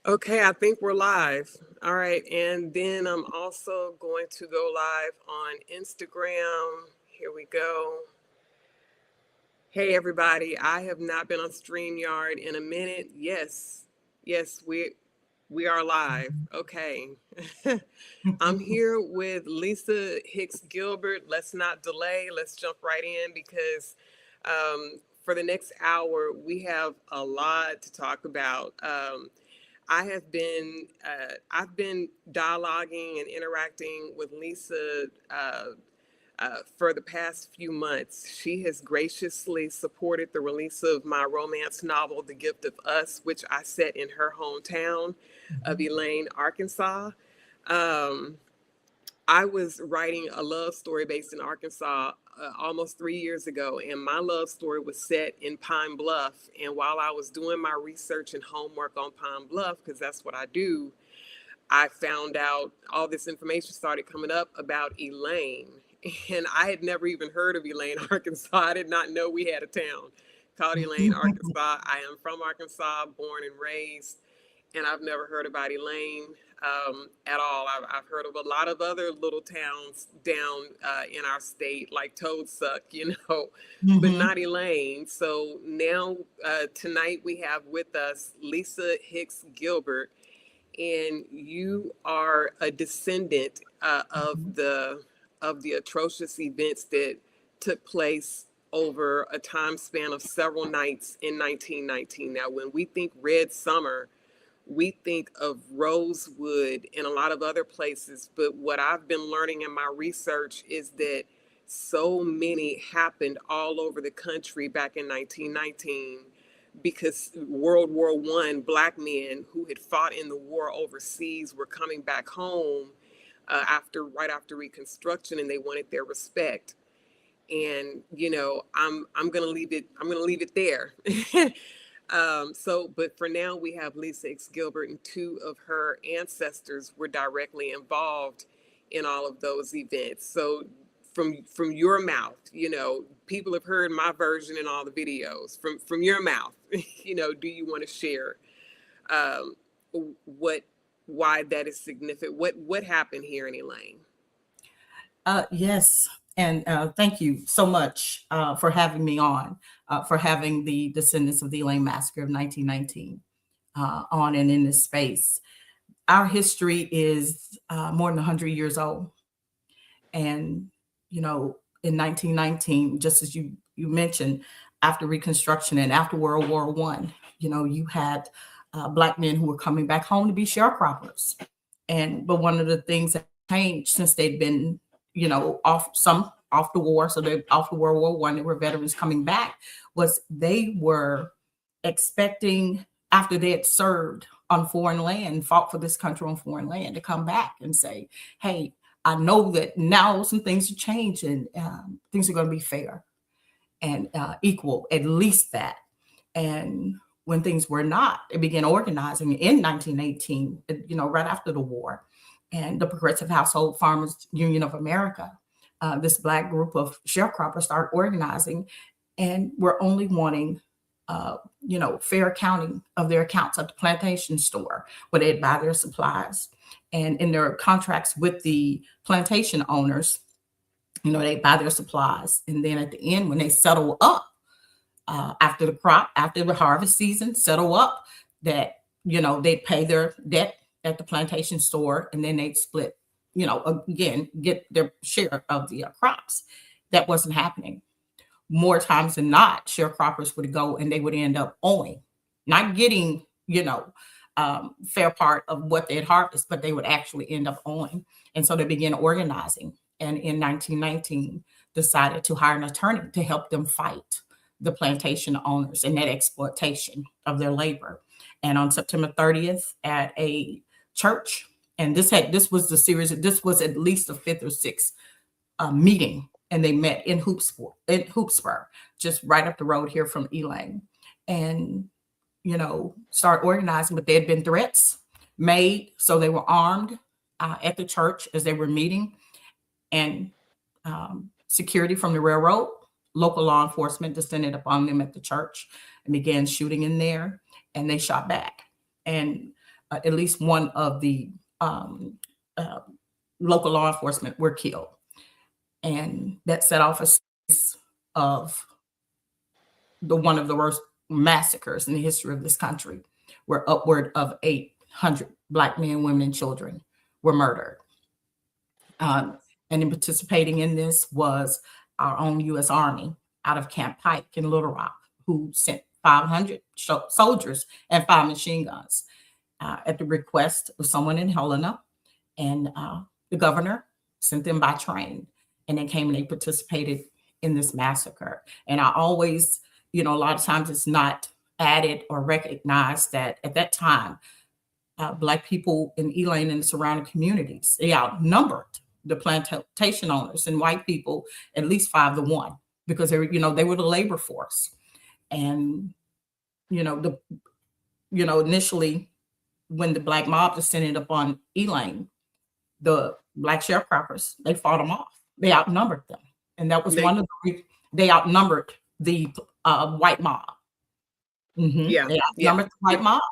Okay, I think we're live. All right, and then I'm also going to go live on Instagram. Here we go. Hey everybody, I have not been on StreamYard in a minute. Yes, we are live. Okay. I'm here with Lisa Hicks-Gilbert. Let's not delay. Let's jump right in because for the next hour we have a lot to talk about. I've been dialoguing and interacting with Lisa for the past few months. She has graciously supported the release of my romance novel, The Gift of Us, which I set in her hometown of Elaine, Arkansas. Um, I was writing a love story based in Arkansas almost 3 years ago, and my love story was set in Pine Bluff. And while I was doing my research and homework on Pine Bluff, because that's what I do, I found out all this information started coming up about Elaine. And I had never even heard of Elaine, Arkansas. I did not know we had a town called Elaine, Arkansas. I am from Arkansas, born and raised, and I've never heard about Elaine at all. I've heard of a lot of other little towns down in our state, like Toadsuck, but Mm-hmm. not Elaine. So now, tonight, we have with us Lisa Hicks-Gilbert, and you are a descendant of the atrocious events that took place over a time span of several nights in 1919. Now, when we think Red Summer, we think of Rosewood and a lot of other places, but what I've been learning in my research is that so many happened all over the country back in 1919 because World War I, black men who had fought in the war overseas were coming back home right after Reconstruction, and they wanted their respect. And I'm gonna leave it. I'm gonna leave it there. But for now, we have Lisa Hicks-Gilbert, and two of her ancestors were directly involved in all of those events. So, from your mouth, people have heard my version in all the videos. From your mouth, do you want to share um, what why that is significant? What happened here in Elaine? Yes, and thank you so much for having me for having the descendants of the Elaine Massacre of 1919 on and in this space. Our history is more than 100 years old. And, in 1919, just as you mentioned, after Reconstruction and after World War One, you had Black men who were coming back home to be sharecroppers. But one of the things that changed since they'd been, off the war, so they off the World War One, they were veterans coming back, was they were expecting, after they had served on foreign land, fought for this country on foreign land, to come back and say, hey, I know that now some things are changing, things are going to be fair and equal, at least that. And when things were not, they began organizing in 1918, right after the war. And the Progressive Household Farmers Union of America, this Black group of sharecroppers, started organizing, and were only wanting, fair accounting of their accounts at the plantation store where they'd buy their supplies. And in their contracts with the plantation owners, they buy their supplies. And then at the end, when they settle up, after the harvest season, settle up, that, they'd pay their debt at the plantation store, and then they'd split, again, get their share of the crops. That wasn't happening. More times than not, sharecroppers would go and they would end up owing, not getting, fair part of what they had harvested, but they would actually end up owing. And so they began organizing. And in 1919, decided to hire an attorney to help them fight the plantation owners and that exploitation of their labor. And on September 30th, at a church, and this was at least the fifth or sixth meeting, and they met in Hoopsburg, just right up the road here from Elaine, and start organizing. But there had been threats made, so they were armed at the church as they were meeting, and security from the railroad, local law enforcement descended upon them at the church and began shooting in there, and they shot back. And at least one of the um, uh, local law enforcement were killed. And that set off a series of one of the worst massacres in the history of this country, where upward of 800 Black men, women, and children were murdered. And in participating in this was our own U.S. Army out of Camp Pike in Little Rock, who sent 500 soldiers and 5 machine guns at the request of someone in Helena. And the governor sent them by train. And they came and they participated in this massacre. And I always, a lot of times it's not added or recognized that at that time, Black people in Elaine and the surrounding communities, they outnumbered the plantation owners and white people at least 5-1, because they were the labor force. And, initially when the Black mob descended upon Elaine, the Black sharecroppers, they fought them off. They outnumbered them. And that was one of the, they outnumbered the white mob. Yeah. They outnumbered the white mob.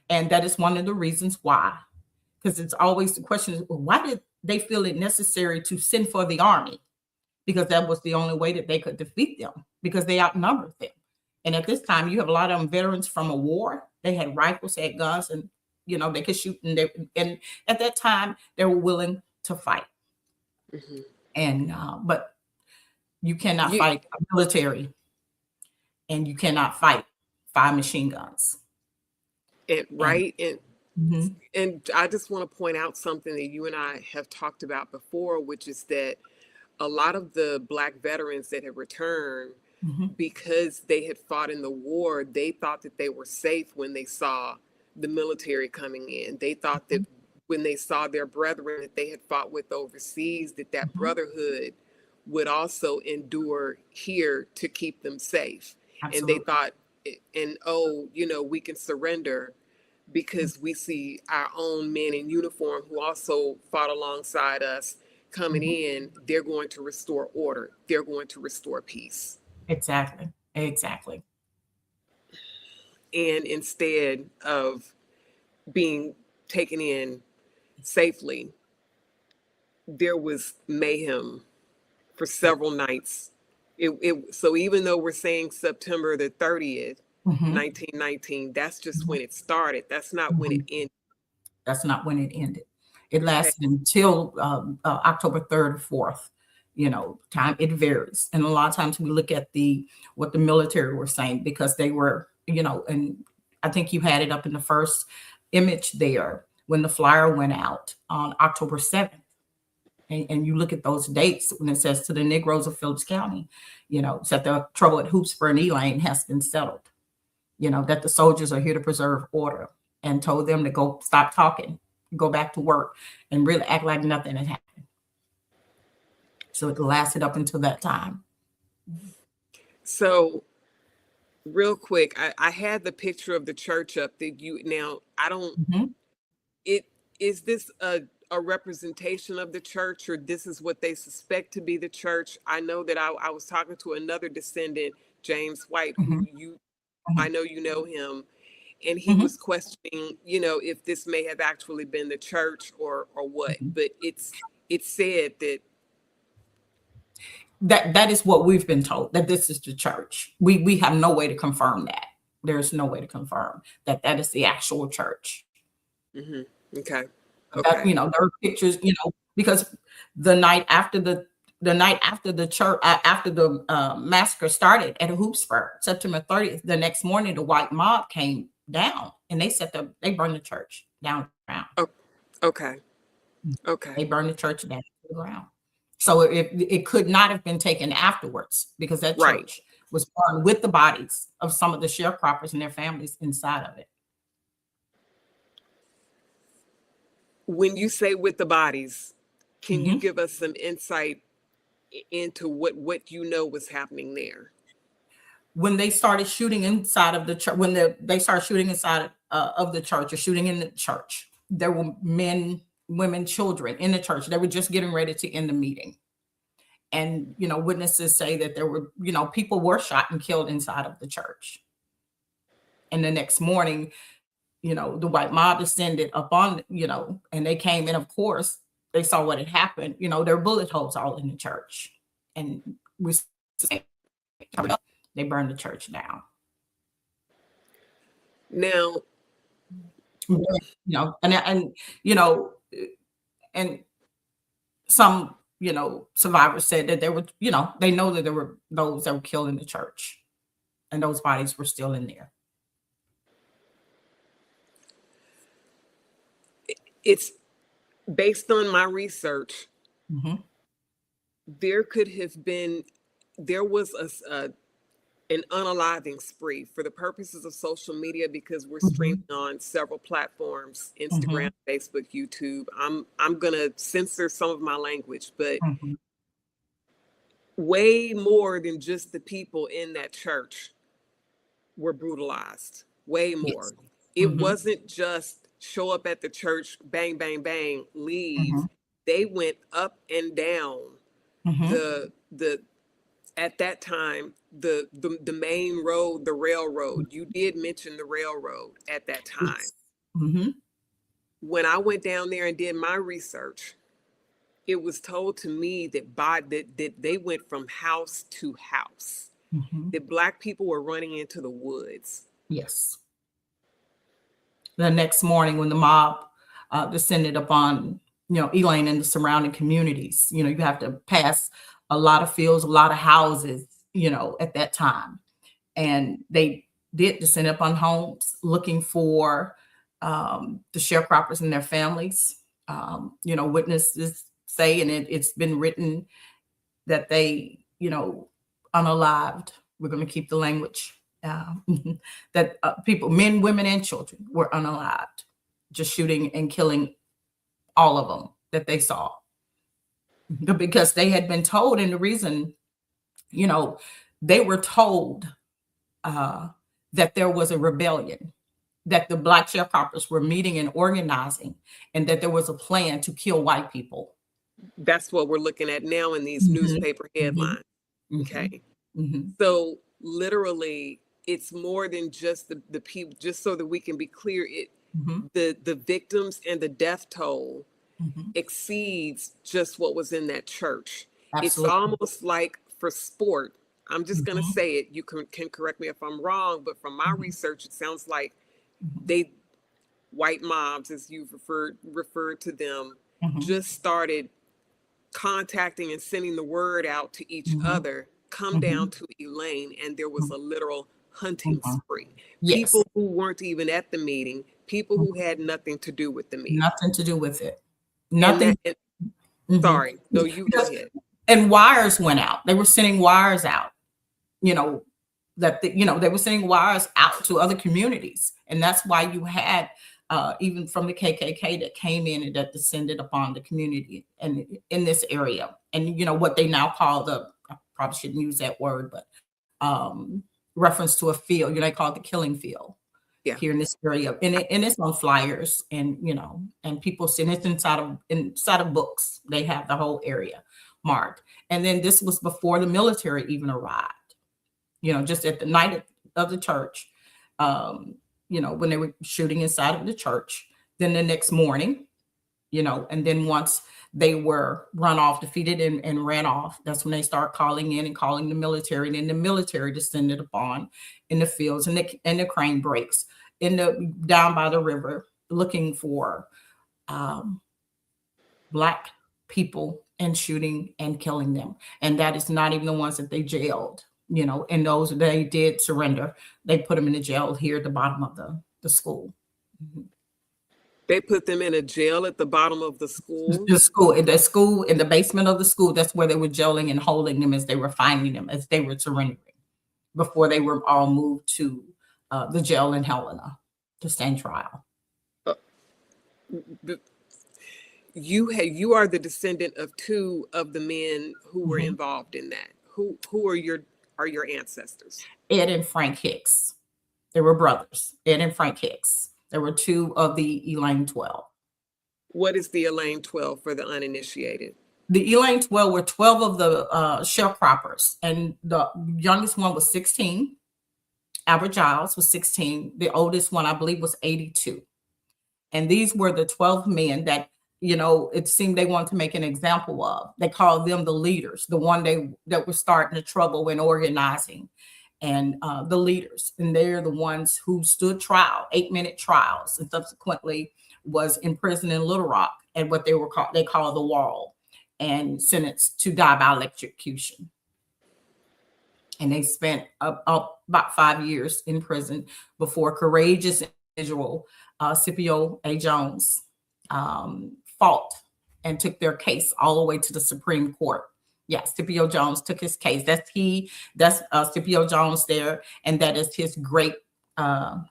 And that is one of the reasons why, because it's always the question is, well, why did they feel it necessary to send for the army? Because that was the only way that they could defeat them, because they outnumbered them. And at this time, you have a lot of them veterans from a war. They had rifles, they had guns, and they could shoot. And at that time, they were willing to fight. And but you cannot fight a military, and you cannot fight 5 machine guns. And I just want to point out something that you and I have talked about before, which is that a lot of the Black veterans that have returned, because they had fought in the war, they thought that they were safe when they saw the military coming in. They thought that when they saw their brethren that they had fought with overseas, that brotherhood would also endure here to keep them safe. Absolutely. And they thought, we can surrender because we see our own men in uniform who also fought alongside us coming in. They're going to restore order. They're going to restore peace. Exactly. And instead of being taken in safely, there was mayhem for several nights. So even though we're saying September the 30th, 1919, that's just when it started. That's not when it ended. That's not when it ended. It lasted until October 3rd or 4th. Time, it varies. And a lot of times we look at what the military were saying, because they were, and I think you had it up in the first image there when the flyer went out on October 7th. And you look at those dates when it says to the Negroes of Phillips County, that the trouble at Hoopsburg and Elaine has been settled, that the soldiers are here to preserve order, and told them to go stop talking, go back to work, and really act like nothing had happened. So it lasted up until that time. So real quick, I had the picture of the church up that I don't, is this a representation of the church, or this is what they suspect to be the church? I know that I was talking to another descendant, James White, who I know you know him, and he was questioning, if this may have actually been the church or what. But it's said that is what we've been told, that this is the church. We have no way to confirm that. There's no way to confirm that is the actual church. Okay. That, there are pictures, because the night after the church, after the massacre started at Hoopsburg, September 30th, the next morning the white mob came down and they burned the church down to the ground. Okay. They burned the church down to the ground. So it could not have been taken afterwards, because that church was burned with the bodies of some of the sharecroppers and their families inside of it. When you say with the bodies, can you give us some insight into what was happening there? When they started shooting inside of the church, when they started shooting inside of the church, or shooting in the church, there were men, women, children in the church. They were just getting ready to end the meeting. And, witnesses say that there were, people were shot and killed inside of the church. And the next morning, the white mob descended upon, and they came in, of course, they saw what had happened. There were bullet holes all in the church. And we they burned the church down. Now, and some, survivors said that there were, they know that there were those that were killed in the church, and those bodies were still in there. it's based on my research. Mm-hmm. There was an unaliving spree for the purposes of social media, because we're streaming on several platforms: Instagram, Facebook, YouTube. I'm gonna censor some of my language, but way more than just the people in that church were brutalized. Way more. It wasn't just show up at the church, bang, bang, bang, leave. They went up and down the at that time, the main road, the railroad. You did mention the railroad at that time. When I went down there and did my research, it was told to me that they went from house to house. That Black people were running into the woods. Yes. The next morning, when the mob descended upon, Elaine and the surrounding communities, you have to pass a lot of fields, a lot of houses, at that time. And they did descend upon homes looking for the sharecroppers and their families. Witnesses say, and it's been written, that they, unalived, we're going to keep the language, that people, men, women, and children were unalived, just shooting and killing all of them that they saw. Because they had been told, and the reason, they were told that there was a rebellion, that the Black sharecroppers were meeting and organizing, and that there was a plan to kill white people. That's what we're looking at now in these newspaper headlines. Okay. So literally, it's more than just the people, just so that we can be clear, the victims and the death toll exceeds just what was in that church. Absolutely. It's almost like, for sport, I'm just going to say it, you can correct me if I'm wrong, but from my research, it sounds like white mobs, as you've referred to them, just started contacting and sending the word out to each other, come down to Elaine, and there was a literal hunting spree. Yes. People who weren't even at the meeting, people who had nothing to do with the meeting. Nothing to do with it. Nothing. Sorry. No, you go ahead. And wires went out. They were sending wires out, they were sending wires out to other communities. And that's why you had, even from the KKK, that came in and that descended upon the community and in this area. And, what they now call I probably shouldn't use that word, but reference to a field, they call it the killing field. Yeah. Here in this area, and it's on flyers, and and people see it inside of books. They have the whole area marked. And then this was before the military even arrived. Just at the night of the church, when they were shooting inside of the church. Then the next morning, and then once they were run off, defeated, and ran off, that's when they start calling the military. And then the military descended upon in the fields, and the crane breaks down by the river, looking for Black people and shooting and killing them. And that is not even the ones that they jailed, and those they did surrender. They put them in the jail here at the bottom of the school. They put them in a jail at the bottom of the school? The school, in the basement of the school. That's where they were jailing and holding them as they were finding them, as they were surrendering, before they were all moved to the jail in Helena to stand trial. You are the descendant of two of the men who were involved in that. Who are your ancestors? Ed and Frank Hicks. They were brothers, Ed and Frank Hicks. There were two of the Elaine 12. What is the Elaine 12 for the uninitiated? The Elaine 12 were 12 of the sharecroppers, and the youngest one was 16. Albert Giles was 16. The oldest one, I believe, was 82. And these were the 12 men that, it seemed they wanted to make an example of. They called them the leaders, the one that were starting the trouble and organizing, and the leaders. And they're the ones who stood trial, 8-minute trials, and subsequently was imprisoned in Little Rock at what they call the Wall, and sentenced to die by electrocution. And they spent about 5 years in prison before courageous individual Scipio A. Jones fought and took their case all the way to the Supreme Court. Yeah, Scipio Jones took his case. That's Scipio Jones there, and that is his great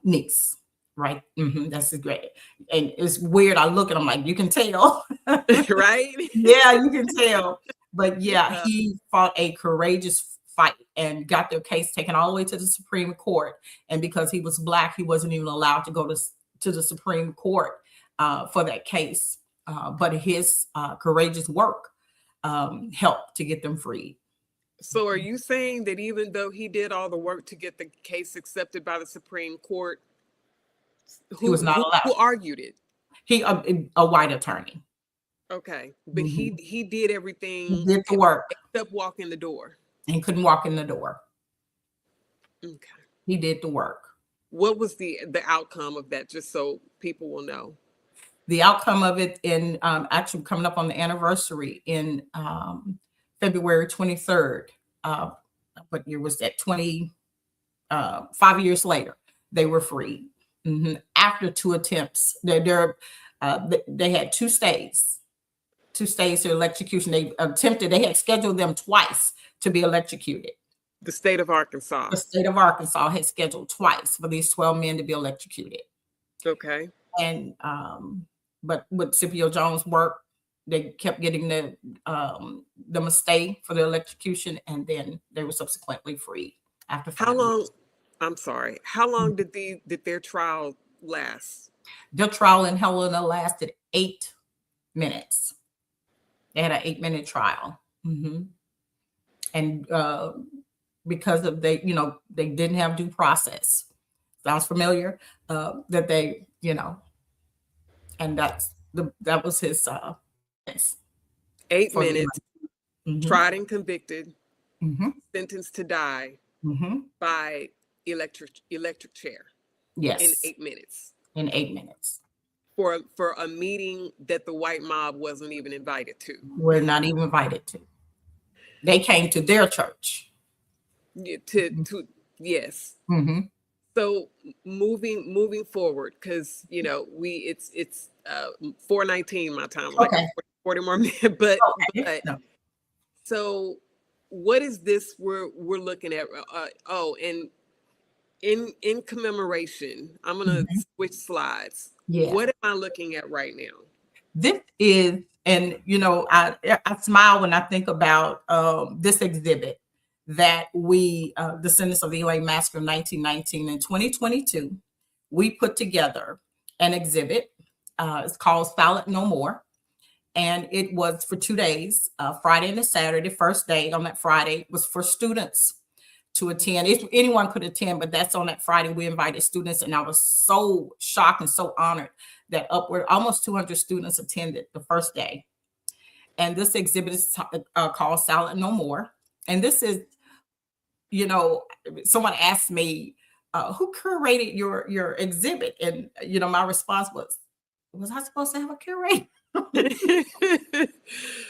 niece, right? That's his great. And it's weird. I look and I'm like, you can tell, right? Yeah, you can tell. But yeah, he fought a courageous fight and got their case taken all the way to the Supreme Court. And because he was Black, he wasn't even allowed to go to the Supreme Court for that case. But his courageous work helped to get them freed. So are you saying that even though he did all the work to get the case accepted by the Supreme Court, he was not allowed? Who argued it? He a white attorney. Okay, but he did everything. He did the work except walk in the door, and couldn't walk in the door. Okay, he did the work. What was the outcome of that? Just so people will know. The outcome of it in actually coming up on the anniversary in February 23rd. What year was that? 5 years later, they were freed. After 2 attempts. They had 2 stays to electrocution. They had scheduled them twice to be electrocuted. The state of Arkansas. The state of Arkansas had scheduled twice for these 12 men to be electrocuted. Okay. And but with Scipio Jones' work, they kept getting them a stay for the electrocution, and then they were subsequently freed after 5 years. I'm sorry. How long did their trial last? Their trial in Helena lasted 8 minutes. They had an 8-minute trial. And because of they didn't have due process. Sounds familiar? That they, and that was his 8 minutes, tried and convicted, sentenced to die by electric chair. Yes. In 8 minutes. In 8 minutes. For a meeting that the white mob wasn't even invited to. We're not even invited to. They came to their church. Yes. So moving forward, because it's 4:19 my time, like 40 more minutes. But so what is this we're looking at? And in commemoration, I'm gonna switch slides. Yeah. What am I looking at right now? This is, and I smile when I think about this exhibit that we, Descendants of the Elaine Massacre of 1919 and 2022, we put together an exhibit. It's called Silent No More. And it was for 2 days, Friday and a Saturday. First day on that Friday was for students to attend. Anyone could attend, but that's on that Friday. We invited students, and I was so shocked and so honored that almost 200 students attended the first day. And this exhibit is called Silent No More. And this is, someone asked me, who curated your exhibit? And, my response was I supposed to have a curator?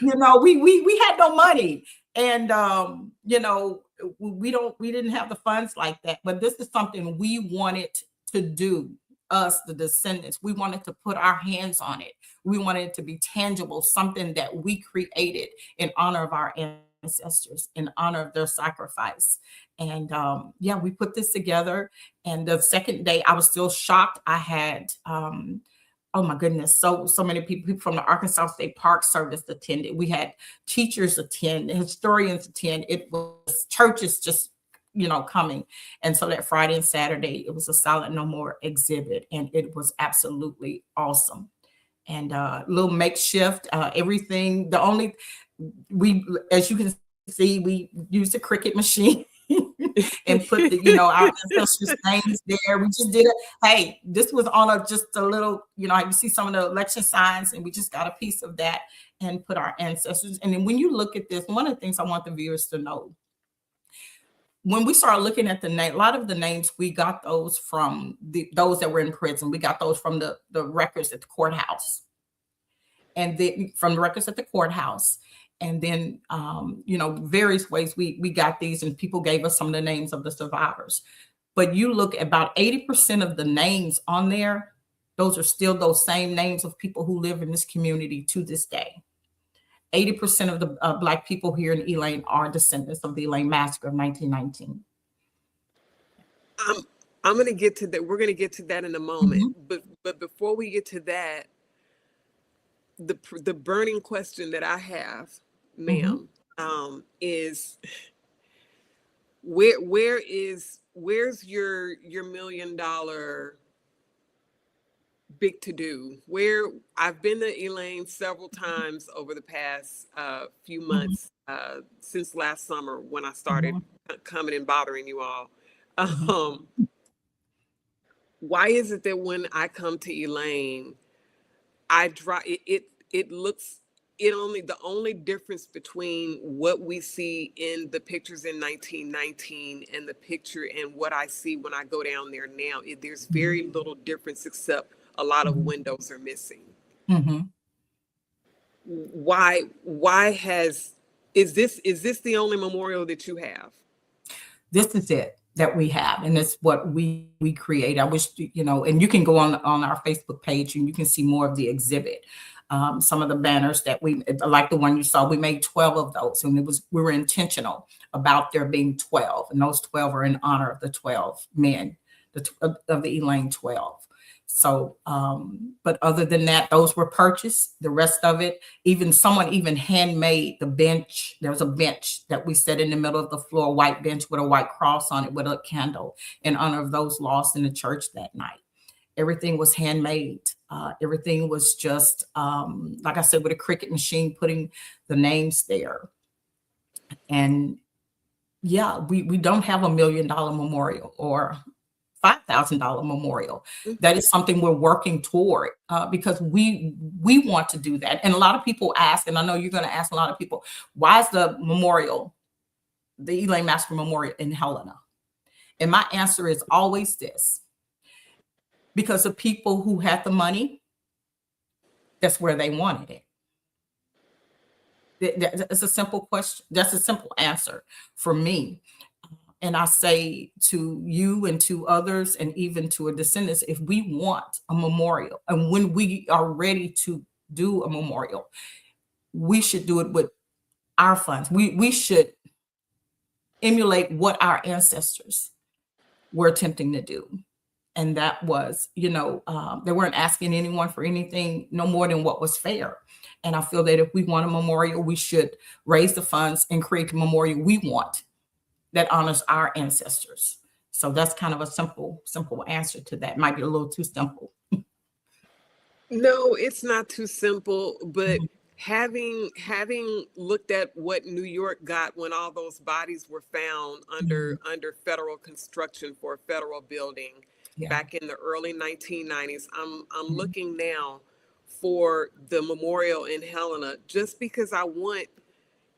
We had no money, and we didn't have the funds like that. But this is something we wanted to do. Us, the Descendants, we wanted to put our hands on it. We wanted it to be tangible, something that we created in honor of our ancestors, in honor of their sacrifice. And we put this together. And the second day, I was still shocked. I had oh my goodness, so many people from the Arkansas State Park Service attended. We had teachers attend, historians attend. It was churches just, coming. And so that Friday and Saturday, it was a Silent No More exhibit, and it was absolutely awesome. And little makeshift, everything. As you can see, we used a Cricut machine. and put our ancestors' names there. We just did it. Hey, this was on just a little, you see some of the election signs, and we just got a piece of that and put our ancestors. And then when you look at this, one of the things I want the viewers to know, when we started looking at the name, a lot of the names, we got those from those that were in prison. We got those from the records at the courthouse. And then from the records at the courthouse. And then, various ways we got these, and people gave us some of the names of the survivors. But you look at about 80% of the names on there, those are still those same names of people who live in this community to this day. 80% of the Black people here in Elaine are descendants of the Elaine massacre of 1919. I'm going to get to that. We're going to get to that in a moment. But before we get to that, the burning question that I have, ma'am, is where's your $1 million big to do? Where I've been to Elaine several times over the past few months, since last summer when I started coming and bothering you all. Why is it that when I come to Elaine, the only difference between what we see in the pictures in 1919 and the picture and what I see when I go down there now, there's very little difference, except a lot of windows are missing. Is this the only memorial that you have? This is it that we have, and it's what we create. I wish, and you can go on our Facebook page and you can see more of the exhibit. Some of the banners that we, like the one you saw, we made 12 of those, and we were intentional about there being 12, and those 12 are in honor of the 12 men of the Elaine 12. So, but other than that, those were purchased. The rest of it, someone handmade the bench. There was a bench that we set in the middle of the floor, a white bench with a white cross on it with a candle in honor of those lost in the church that night. Everything was handmade. Everything was just, like I said, with a Cricut machine, putting the names there. And yeah, we don't have $1 million memorial or $5,000 memorial. That is something we're working toward, because we want to do that. And a lot of people ask, and I know you're going to ask a lot of people, why is the Elaine Massacre Memorial in Helena? And my answer is always this: because the people who had the money, that's where they wanted it. It's a simple question. That's a simple answer for me. And I say to you and to others, and even to our descendants, if we want a memorial, and when we are ready to do a memorial, we should do it with our funds. We should emulate what our ancestors were attempting to do. And that was, they weren't asking anyone for anything, no more than what was fair. And I feel that if we want a memorial, we should raise the funds and create the memorial we want that honors our ancestors. So that's kind of a simple answer to that. Might be a little too simple. No, it's not too simple, but having looked at what New York got when all those bodies were found under federal construction for a federal building back in the early 1990s, I'm looking now for the memorial in Helena, just because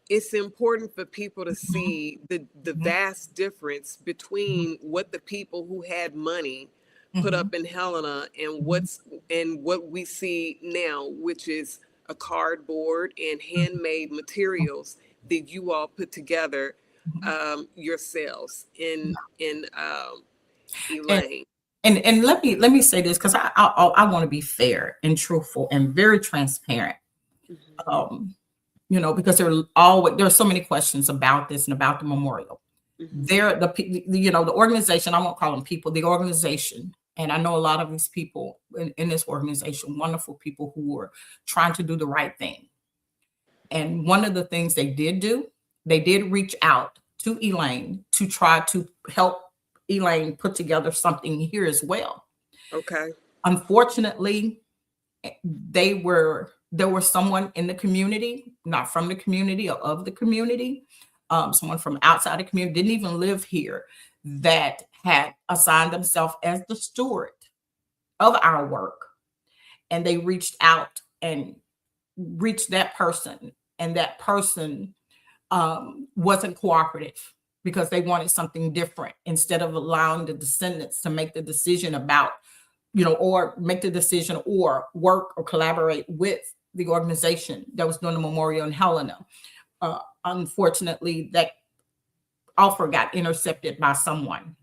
it's important for people to see the vast difference between what the people who had money put up in Helena and what we see now, which is a cardboard and handmade materials that you all put together yourselves in Elaine. And let me say this, because I want to be fair and truthful and very transparent. Because there are so many questions about this and about the memorial. The organization, I won't call them people, the organization, and I know a lot of these people in this organization, wonderful people who were trying to do the right thing. And one of the things they did reach out to Elaine to try to help Elaine put together something here as well. Okay. Unfortunately, there was someone in the community, not from the community or of the community, someone from outside the community, didn't even live here, that had assigned themselves as the steward of our work. And they reached out and reached that person, and that person wasn't cooperative because they wanted something different. Instead of allowing the descendants to make the decision about, or make the decision or work or collaborate with the organization that was doing the memorial in Helena. Unfortunately, that offer got intercepted by someone,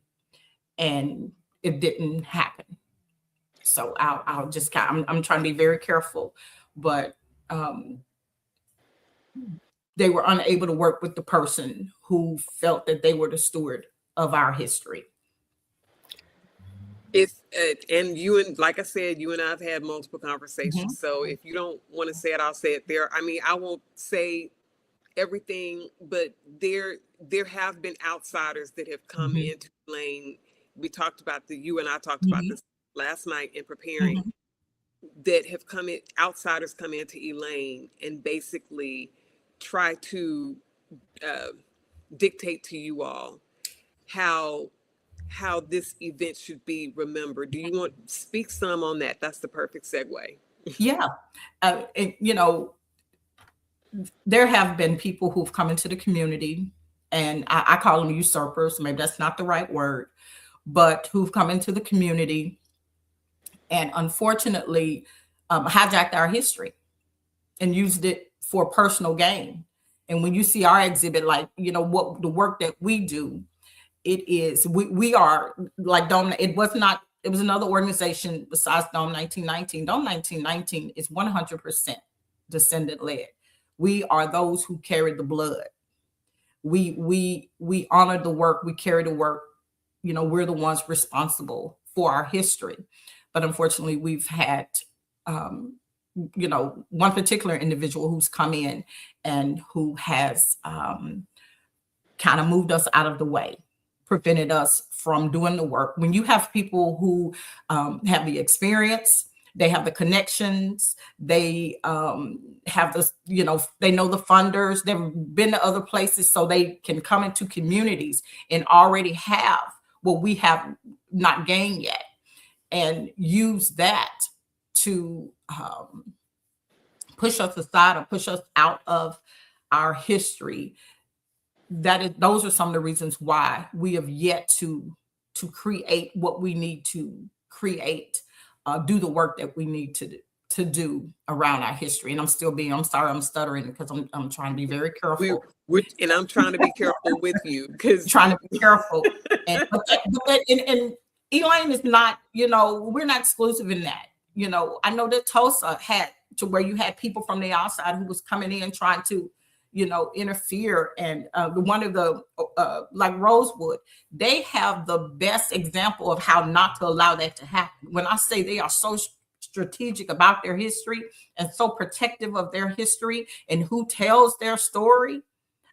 and it didn't happen. So I'll just I'm trying to be very careful, but they were unable to work with the person who felt that they were the steward of our history. If and you, and like I said, you and I have had multiple conversations. So if you don't want to say it, I'll say it there. I mean, I won't say everything, but there have been outsiders that have come into Elaine. We talked about you and I talked about this last night in preparing, that have come in, outsiders come into Elaine and basically try to dictate to you all how this event should be remembered. Do you want to speak some on that? That's the perfect segue. Yeah. There have been people who've come into the community, and I call them usurpers. Maybe that's not the right word, but who've come into the community and unfortunately hijacked our history and used it for personal gain. And when you see our exhibit, like, what the work that we do, it is, we are like Dome. It was another organization besides Dome 1919. Dome 1919 is 100% descendant led. We are those who carry the blood. We honor the work. We carry the work. We're the ones responsible for our history. But unfortunately, we've had, one particular individual who's come in and who has kind of moved us out of the way, prevented us from doing the work. When you have people who have the experience, they have the connections, they have the, they know the funders, they've been to other places, so they can come into communities and already have what we have not gained yet, and use that to push us aside or push us out of our history. Those are some of the reasons why we have yet to create what we need to create, do the work that we need to do around our history. And I'm sorry, I'm stuttering because I'm trying to be very careful. And I'm trying to be careful with you, because trying to be careful. And Elaine is not, we're not exclusive in that. I know that Tulsa had to where you had people from the outside who was coming in trying to, interfere. And one of the, like Rosewood, they have the best example of how not to allow that to happen. When I say they are so strategic about their history and so protective of their history and who tells their story,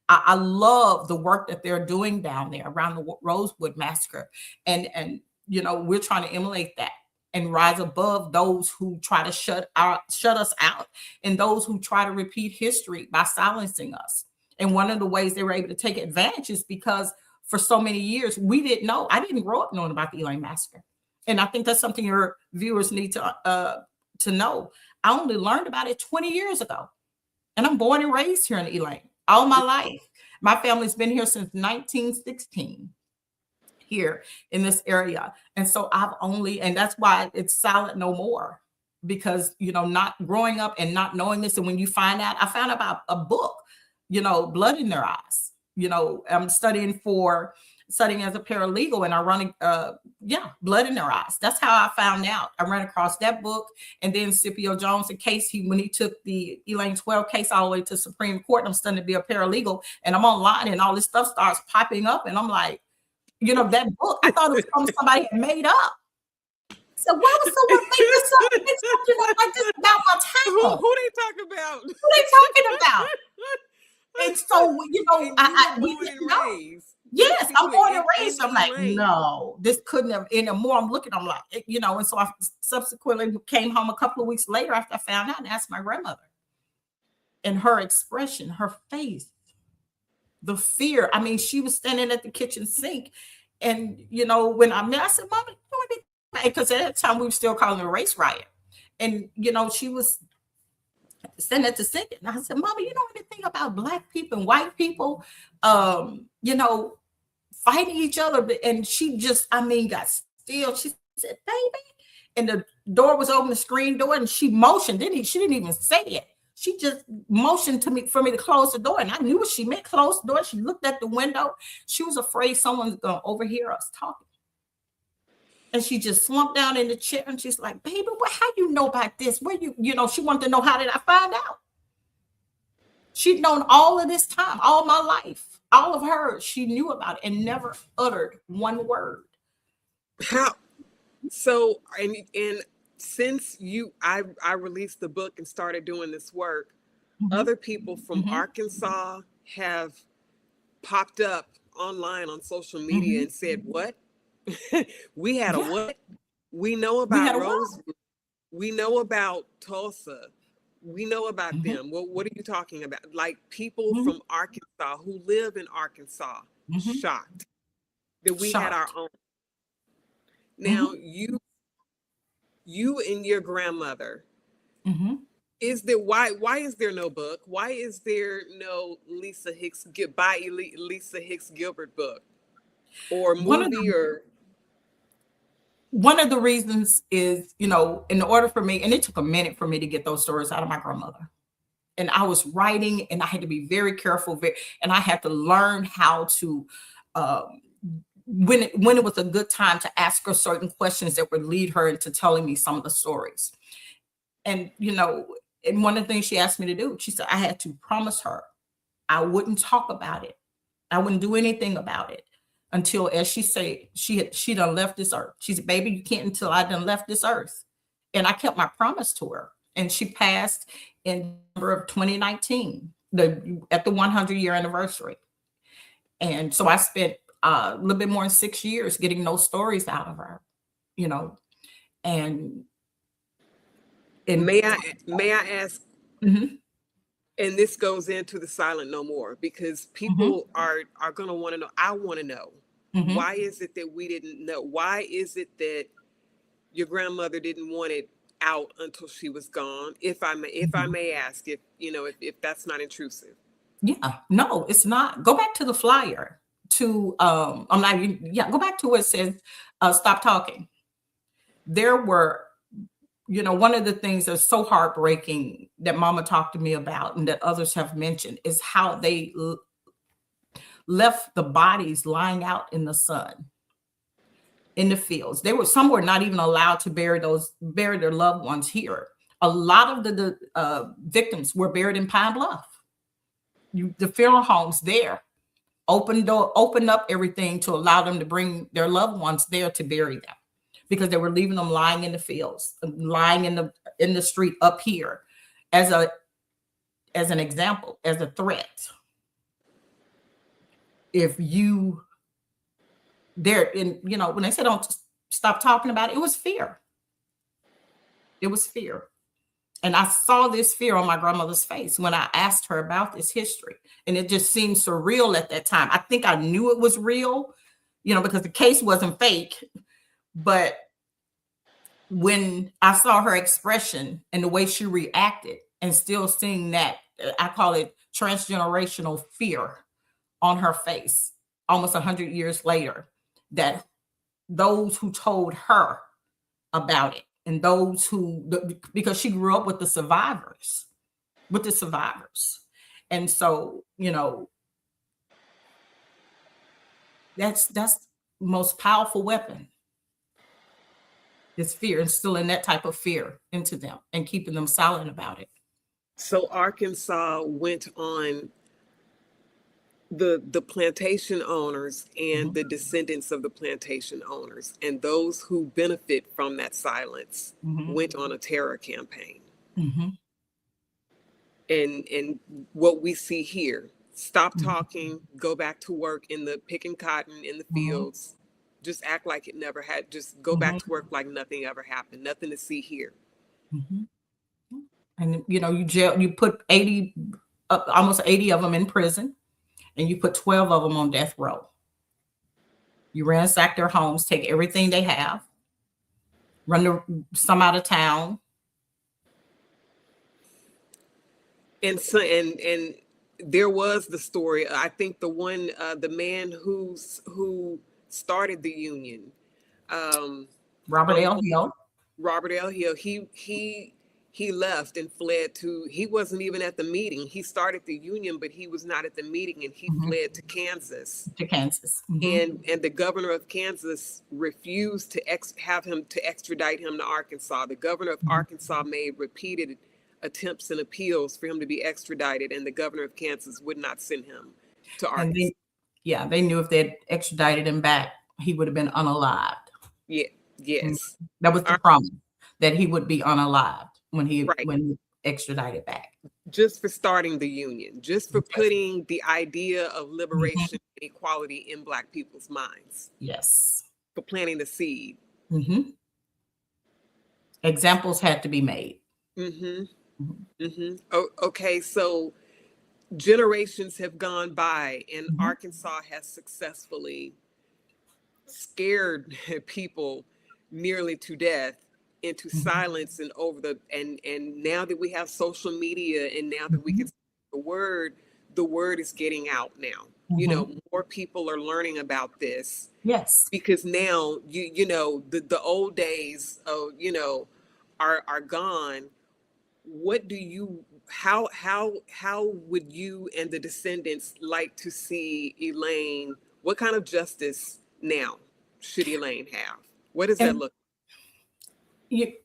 I love the work that they're doing down there around the Rosewood massacre. And we're trying to emulate that and rise above those who try to shut us out, and those who try to repeat history by silencing us. And one of the ways they were able to take advantage is because for so many years, I didn't grow up knowing about the Elaine massacre. And I think that's something your viewers need to know. I only learned about it 20 years ago. And I'm born and raised here in Elaine all my life. My family's been here since 1916. Here in this area. And so and that's why it's silent no more, because, not growing up and not knowing this. And when you find out, I found out about a book, Blood in Their Eyes. I'm studying as a paralegal, and I run, Blood in Their Eyes. That's how I found out. I ran across that book, and then Scipio Jones, the case, when he took the Elaine 12 case all the way to Supreme Court, and I'm studying to be a paralegal, and I'm online and all this stuff starts popping up, and I'm like, that book, I thought it was something somebody had made up. So why would someone make something like this about my town? Who they talking about? Who they talking about? And so, we didn't know. Yes, I'm born and raised. I'm like, no, this couldn't have. And the more I'm looking, I'm like, and so I subsequently came home a couple of weeks later after I found out and asked my grandmother. And her expression, her face the fear. I mean, she was standing at the kitchen sink. And, when I met, I said, Mama, because at that time we were still calling it a race riot. And, she was standing at the sink. And I said, Mama, you know anything about Black people and white people, fighting each other? And she just, I mean, got still. She said, baby. And the door was open, the screen door, and she motioned. She didn't even say it. She just motioned to me for me to close the door. And I knew what she meant, close the door. She looked at the window. She was afraid someone's going to overhear us talking. And she just slumped down in the chair and she's like, baby, how you know about this? Where she wanted to know, how did I find out? She'd known all of this time, all my life, all of her. She knew about it and never uttered one word. How? So, and since I released the book and started doing this work, other people from Arkansas have popped up online on social media and said, what? We had a what? We know about Rosewood. We know about Tulsa. We know about them. Well, what are you talking about? Like, people from Arkansas who live in Arkansas, shocked that we had our own. Now, you and your grandmother, is there, why is there no book? Why is there no Lisa Hicks-Gilbert book or movie? One of the reasons is, in order for me, and it took a minute for me to get those stories out of my grandmother. And I was writing and I had to be very careful, and I had to learn how to, when it was a good time to ask her certain questions that would lead her into telling me some of the stories. And, and one of the things she asked me to do, she said I had to promise her I wouldn't talk about it. I wouldn't do anything about it until, as she said, she done left this earth. She said, baby, you can't until I done left this earth. And I kept my promise to her. And she passed in November of 2019, at the 100-year anniversary. And so I spent a little bit more than 6 years getting those stories out of her, and may I ask, and this goes into the silent no more, because people are going to want to know. I want to know, why is it that we didn't know? Why is it that your grandmother didn't want it out until she was gone? If I may ask, if that's not intrusive. Yeah, no, it's not. Go back to the flyer. Go back to where it says, stop talking. There were, one of the things that's so heartbreaking that Mama talked to me about and that others have mentioned is how they left the bodies lying out in the sun, in the fields. Some were not even allowed to bury their loved ones here. A lot of the victims were buried in Pine Bluff. The funeral homes there opened up everything to allow them to bring their loved ones there to bury them, because they were leaving them lying in the fields, lying in the street up here as an example, as a threat. If you when they said don't stop talking about it, it was fear. It was fear. And I saw this fear on my grandmother's face when I asked her about this history. And it just seemed surreal at that time. I think I knew it was real, because the case wasn't fake. But when I saw her expression and the way she reacted, and still seeing that, I call it transgenerational fear on her face, almost 100 years later, that those who told her about it, and those because she grew up with the survivors. And so, that's the most powerful weapon, is fear, instilling that type of fear into them and keeping them silent about it. So Arkansas went on the plantation owners and the descendants of the plantation owners and those who benefit from that silence went on a terror campaign. And what we see here, stop talking, go back to work in the picking cotton in the fields, just act like it never had, just go back to work like nothing ever happened, nothing to see here. And you put almost 80 of them in prison. and you put 12 of them on death row. You ransack their homes, take everything they have, some out of town. And so, and there was the story. I think the man who started the union, Robert L. Uncle Hill. Robert L. Hill. He left and fled to. He wasn't even at the meeting. He started the union, but he was not at the meeting, and he fled to Kansas. To Kansas. And the governor of Kansas refused to have him to extradite him to Arkansas. The governor of Arkansas made repeated attempts and appeals for him to be extradited, and the governor of Kansas would not send him to Arkansas. They knew if they'd extradited him back, he would have been unalived. Yeah, yes. That was the promise, that he would be unalived when he extradited back. Just for starting the union, just for putting the idea of liberation and equality in Black people's minds. Yes. For planting the seed. Examples had to be made. Okay, so generations have gone by, and Arkansas has successfully scared people nearly to death into silence, and and now that we have social media, and now that we can the word is getting out now. You know, more people are learning about this. Yes. Because now you know the old days of are gone. What do you how would you and the descendants like to see Elaine? What kind of justice now should Elaine have? What does that look like?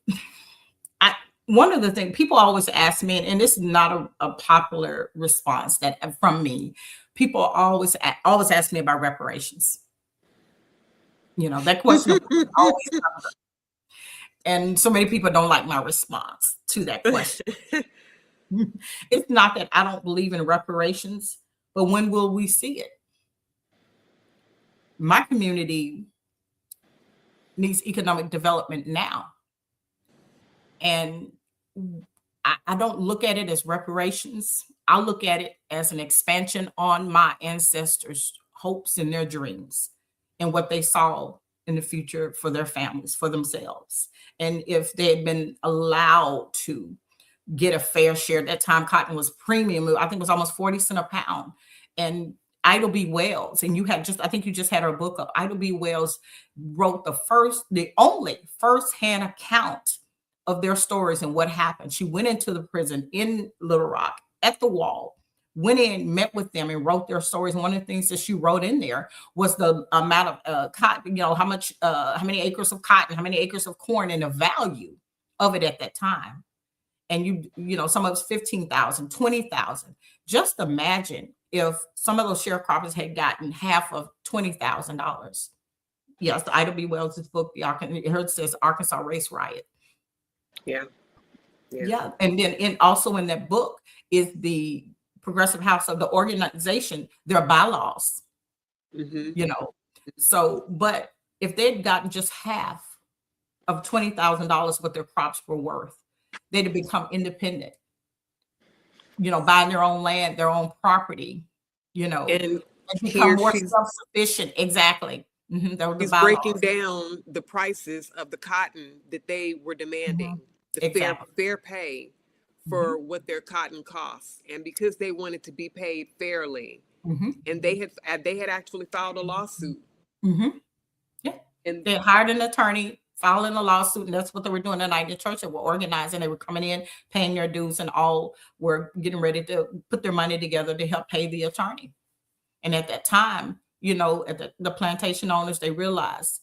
One of the things people always ask me, and this is not a popular response that from me, people always ask me about reparations. You know, that question always comes up. And so many people don't like my response to that question. It's not that I don't believe in reparations, but when will we see it? My community needs economic development now. And I don't look at it as reparations. I look at it as an expansion on my ancestors' hopes and their dreams and what they saw in the future for their families, for themselves. And if they had been allowed to get a fair share, at that time cotton was premium. I think it was almost 40 cents a pound. And Ida B. Wells, and I think you just had her book up. Ida B. Wells wrote the only first-hand account of their stories and what happened. She went into the prison in Little Rock at the wall, went in, met with them, and wrote their stories. And one of the things that she wrote in there was the amount of cotton, how many acres of cotton, how many acres of corn, and the value of it at that time. And some of it's 15,000, 20,000. Just imagine if some of those sharecroppers had gotten half of $20,000. Yes, the Ida B. Wells' book, it says Arkansas Race Riot. Yeah. And then also in that book is the Progressive House of the organization, their bylaws. So, but if they'd gotten just half of $20,000 what their crops were worth, they'd have become independent, buying their own land, their own property, and become more self-sufficient. Exactly. He's breaking down the prices of the cotton that they were demanding, the fair pay for what their cotton costs, and because they wanted to be paid fairly, and they had actually filed a lawsuit. Yeah, and they hired an attorney, filing a lawsuit, and that's what they were doing tonight in the church. They were organizing, they were coming in, paying their dues, and all were getting ready to put their money together to help pay the attorney. And at that time, at the plantation owners, they realized,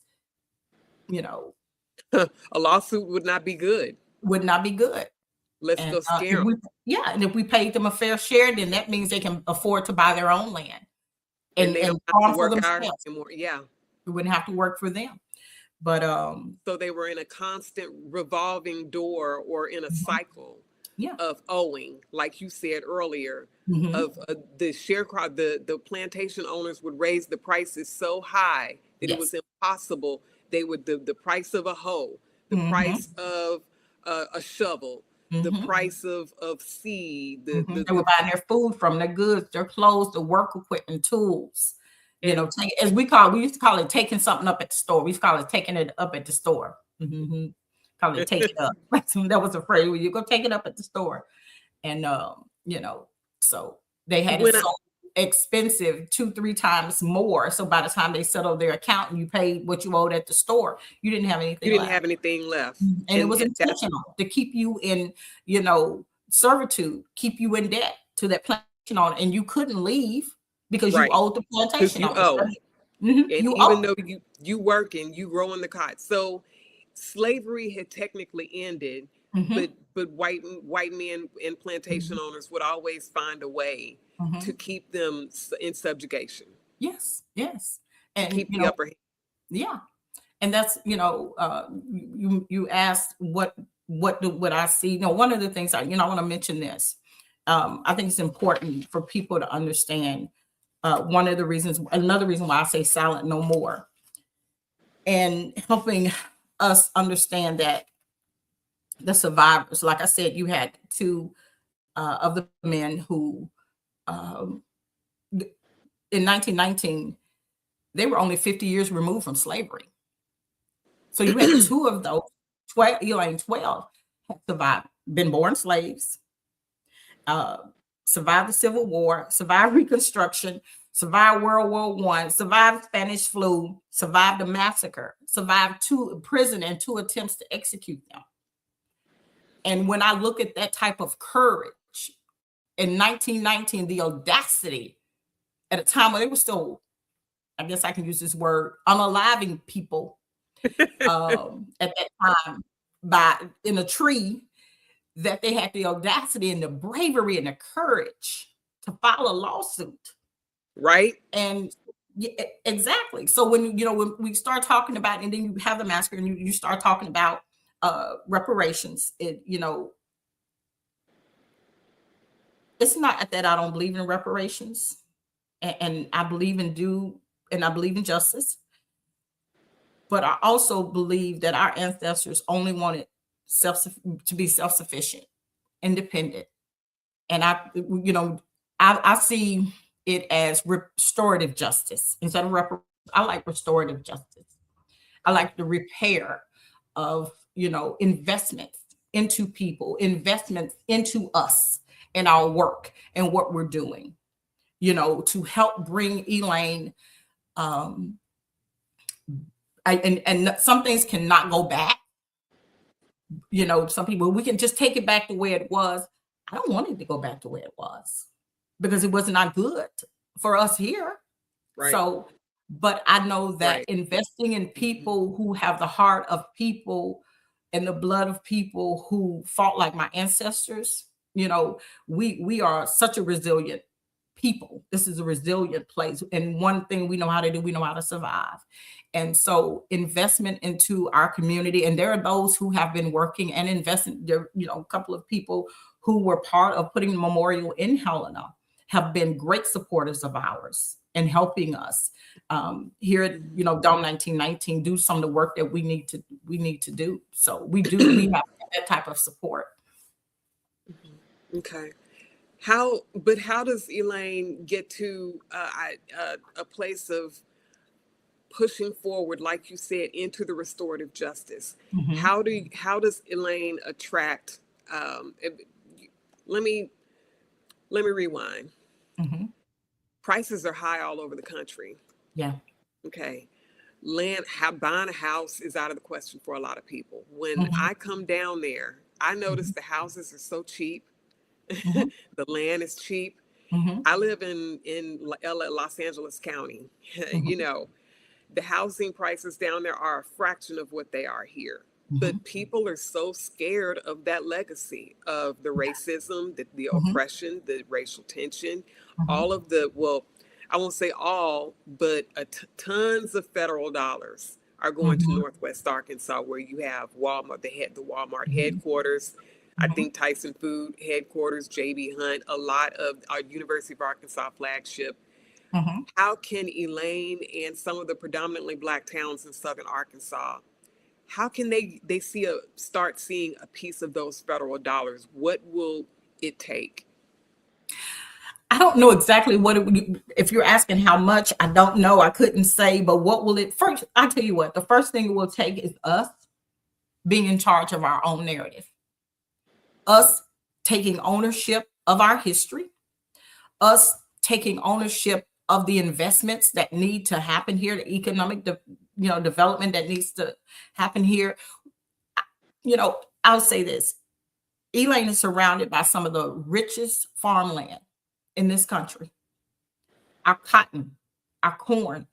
a lawsuit would not be good. Let's go scare them. And if we paid them a fair share, then that means they can afford to buy their own land and farm for themselves. Yeah, we wouldn't have to work for them. But so they were in a constant revolving door, or in a cycle of owing, like you said earlier, of the sharecrop. The plantation owners would raise the prices so high that it was impossible. They would the price of a hoe, the price of a shovel, the Mm-hmm. price of seed, Mm-hmm. They were buying their food from, their goods, their clothes, the work equipment, tools. You know, and as we used to call it taking something up at the store. We used to call it taking it up at the store. Mm-hmm. Call it take it up. That was a phrase where you go take it up at the store. And you know, so they had it when I so expensive 2-3 times more. So by the time they settled their account and you paid what you owed at the store, you didn't have you anything didn't left. have anything left, And it was and that's intentional to keep you in, you know, servitude, keep you in debt to that plantation owner, and you couldn't leave because you right owed the because plantation you owner. owe. And You even owe. though you working, you growing the cotton. So slavery had technically ended, Hmm. but white men and plantation Hmm. owners would always find a way to Hmm. keep them in subjugation, Yes, yes, to and keep the upper hand. yeah, and that's, you asked what I see. One of the things I want to mention this. I think it's important for people to understand. Another reason why I say silent no more, and helping us understand that the survivors, like I said, you had two of the men who, um, in 1919, they were only 50 years removed from slavery. So you had two of those, 12, Elaine, 12, had survived, been born slaves, uh, survived the Civil War, survived Reconstruction, survived World War One, survived Spanish flu, survived a massacre, survived prison and 2 attempts to execute them. And when I look at that type of courage in 1919, the audacity at a time when they were still, I guess I can use this word, unaliving people at that time in a tree, that they had the audacity and the bravery and the courage to file a lawsuit. Right? And exactly. So when we start talking about, and then you have the massacre, and you start talking about reparations, it's not that I don't believe in reparations, and I believe in justice, but I also believe that our ancestors only wanted self to be self-sufficient, independent. And I see it as restorative justice instead of I like restorative justice. I like the repair of, investments into people, investments into us and our work and what we're doing, to help bring Elaine. Um, and some things cannot go back. Some people, we can just take it back the way it was. I don't want it to go back the way it was because it was not good for us here. Right. So, but I know that Right. investing in people who have the heart of people and the blood of people who fought like my ancestors, we are such a resilient people. This is a resilient place. And one thing we know how to do, we know how to survive. And so investment into our community, and there are those who have been working and investing there, a couple of people who were part of putting the memorial in Helena have been great supporters of ours and helping us here at Dome 1919 do some of the work that we need to do. So we have that type of support. Okay. How does Elaine get to a place of pushing forward, like you said, into the restorative justice? Mm-hmm. How does Elaine attract? Um, let me rewind. Mm-hmm. Prices are high all over the country. Yeah. Okay. Buying a house is out of the question for a lot of people. When Mm-hmm. I come down there, I notice the houses are so cheap. Mm-hmm. The land is cheap. Mm-hmm. I live in Los Angeles County. Mm-hmm. You know, the housing prices down there are a fraction of what they are here. Mm-hmm. But people are so scared of that legacy of the racism, the Mm-hmm. oppression, the racial tension, Mm-hmm. all of well, I won't say all, but tons of federal dollars are going to Mm-hmm. Northwest Arkansas, where you have Walmart, the Walmart Mm-hmm. headquarters. I Mm-hmm. think Tyson Food headquarters, JB Hunt, a lot of our University of Arkansas flagship. How can Elaine and some of the predominantly Black towns in Southern Arkansas how can they start seeing a piece of those federal dollars? What will it take? I don't know exactly what it would, if you're asking how much, I don't know. I couldn't say, but what will it first? I tell you what, the first thing it will take is us being in charge of our own narrative, us taking ownership of our history, us taking ownership of the investments that need to happen here, the economic development that needs to happen here. I'll say this. Elaine is surrounded by some of the richest farmland in this country. Our cotton, our corn,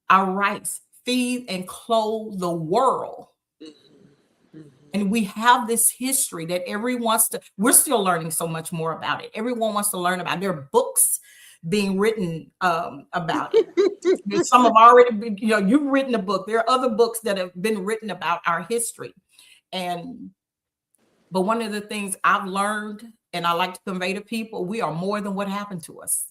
our rice feed and clothe the world. And we have this history that everyone wants to, we're still learning so much more about it. Everyone wants to learn about it. There are books being written about it. Some have already been, you've written a book. There are other books that have been written about our history. But one of the things I've learned, and I like to convey to people, we are more than what happened to us.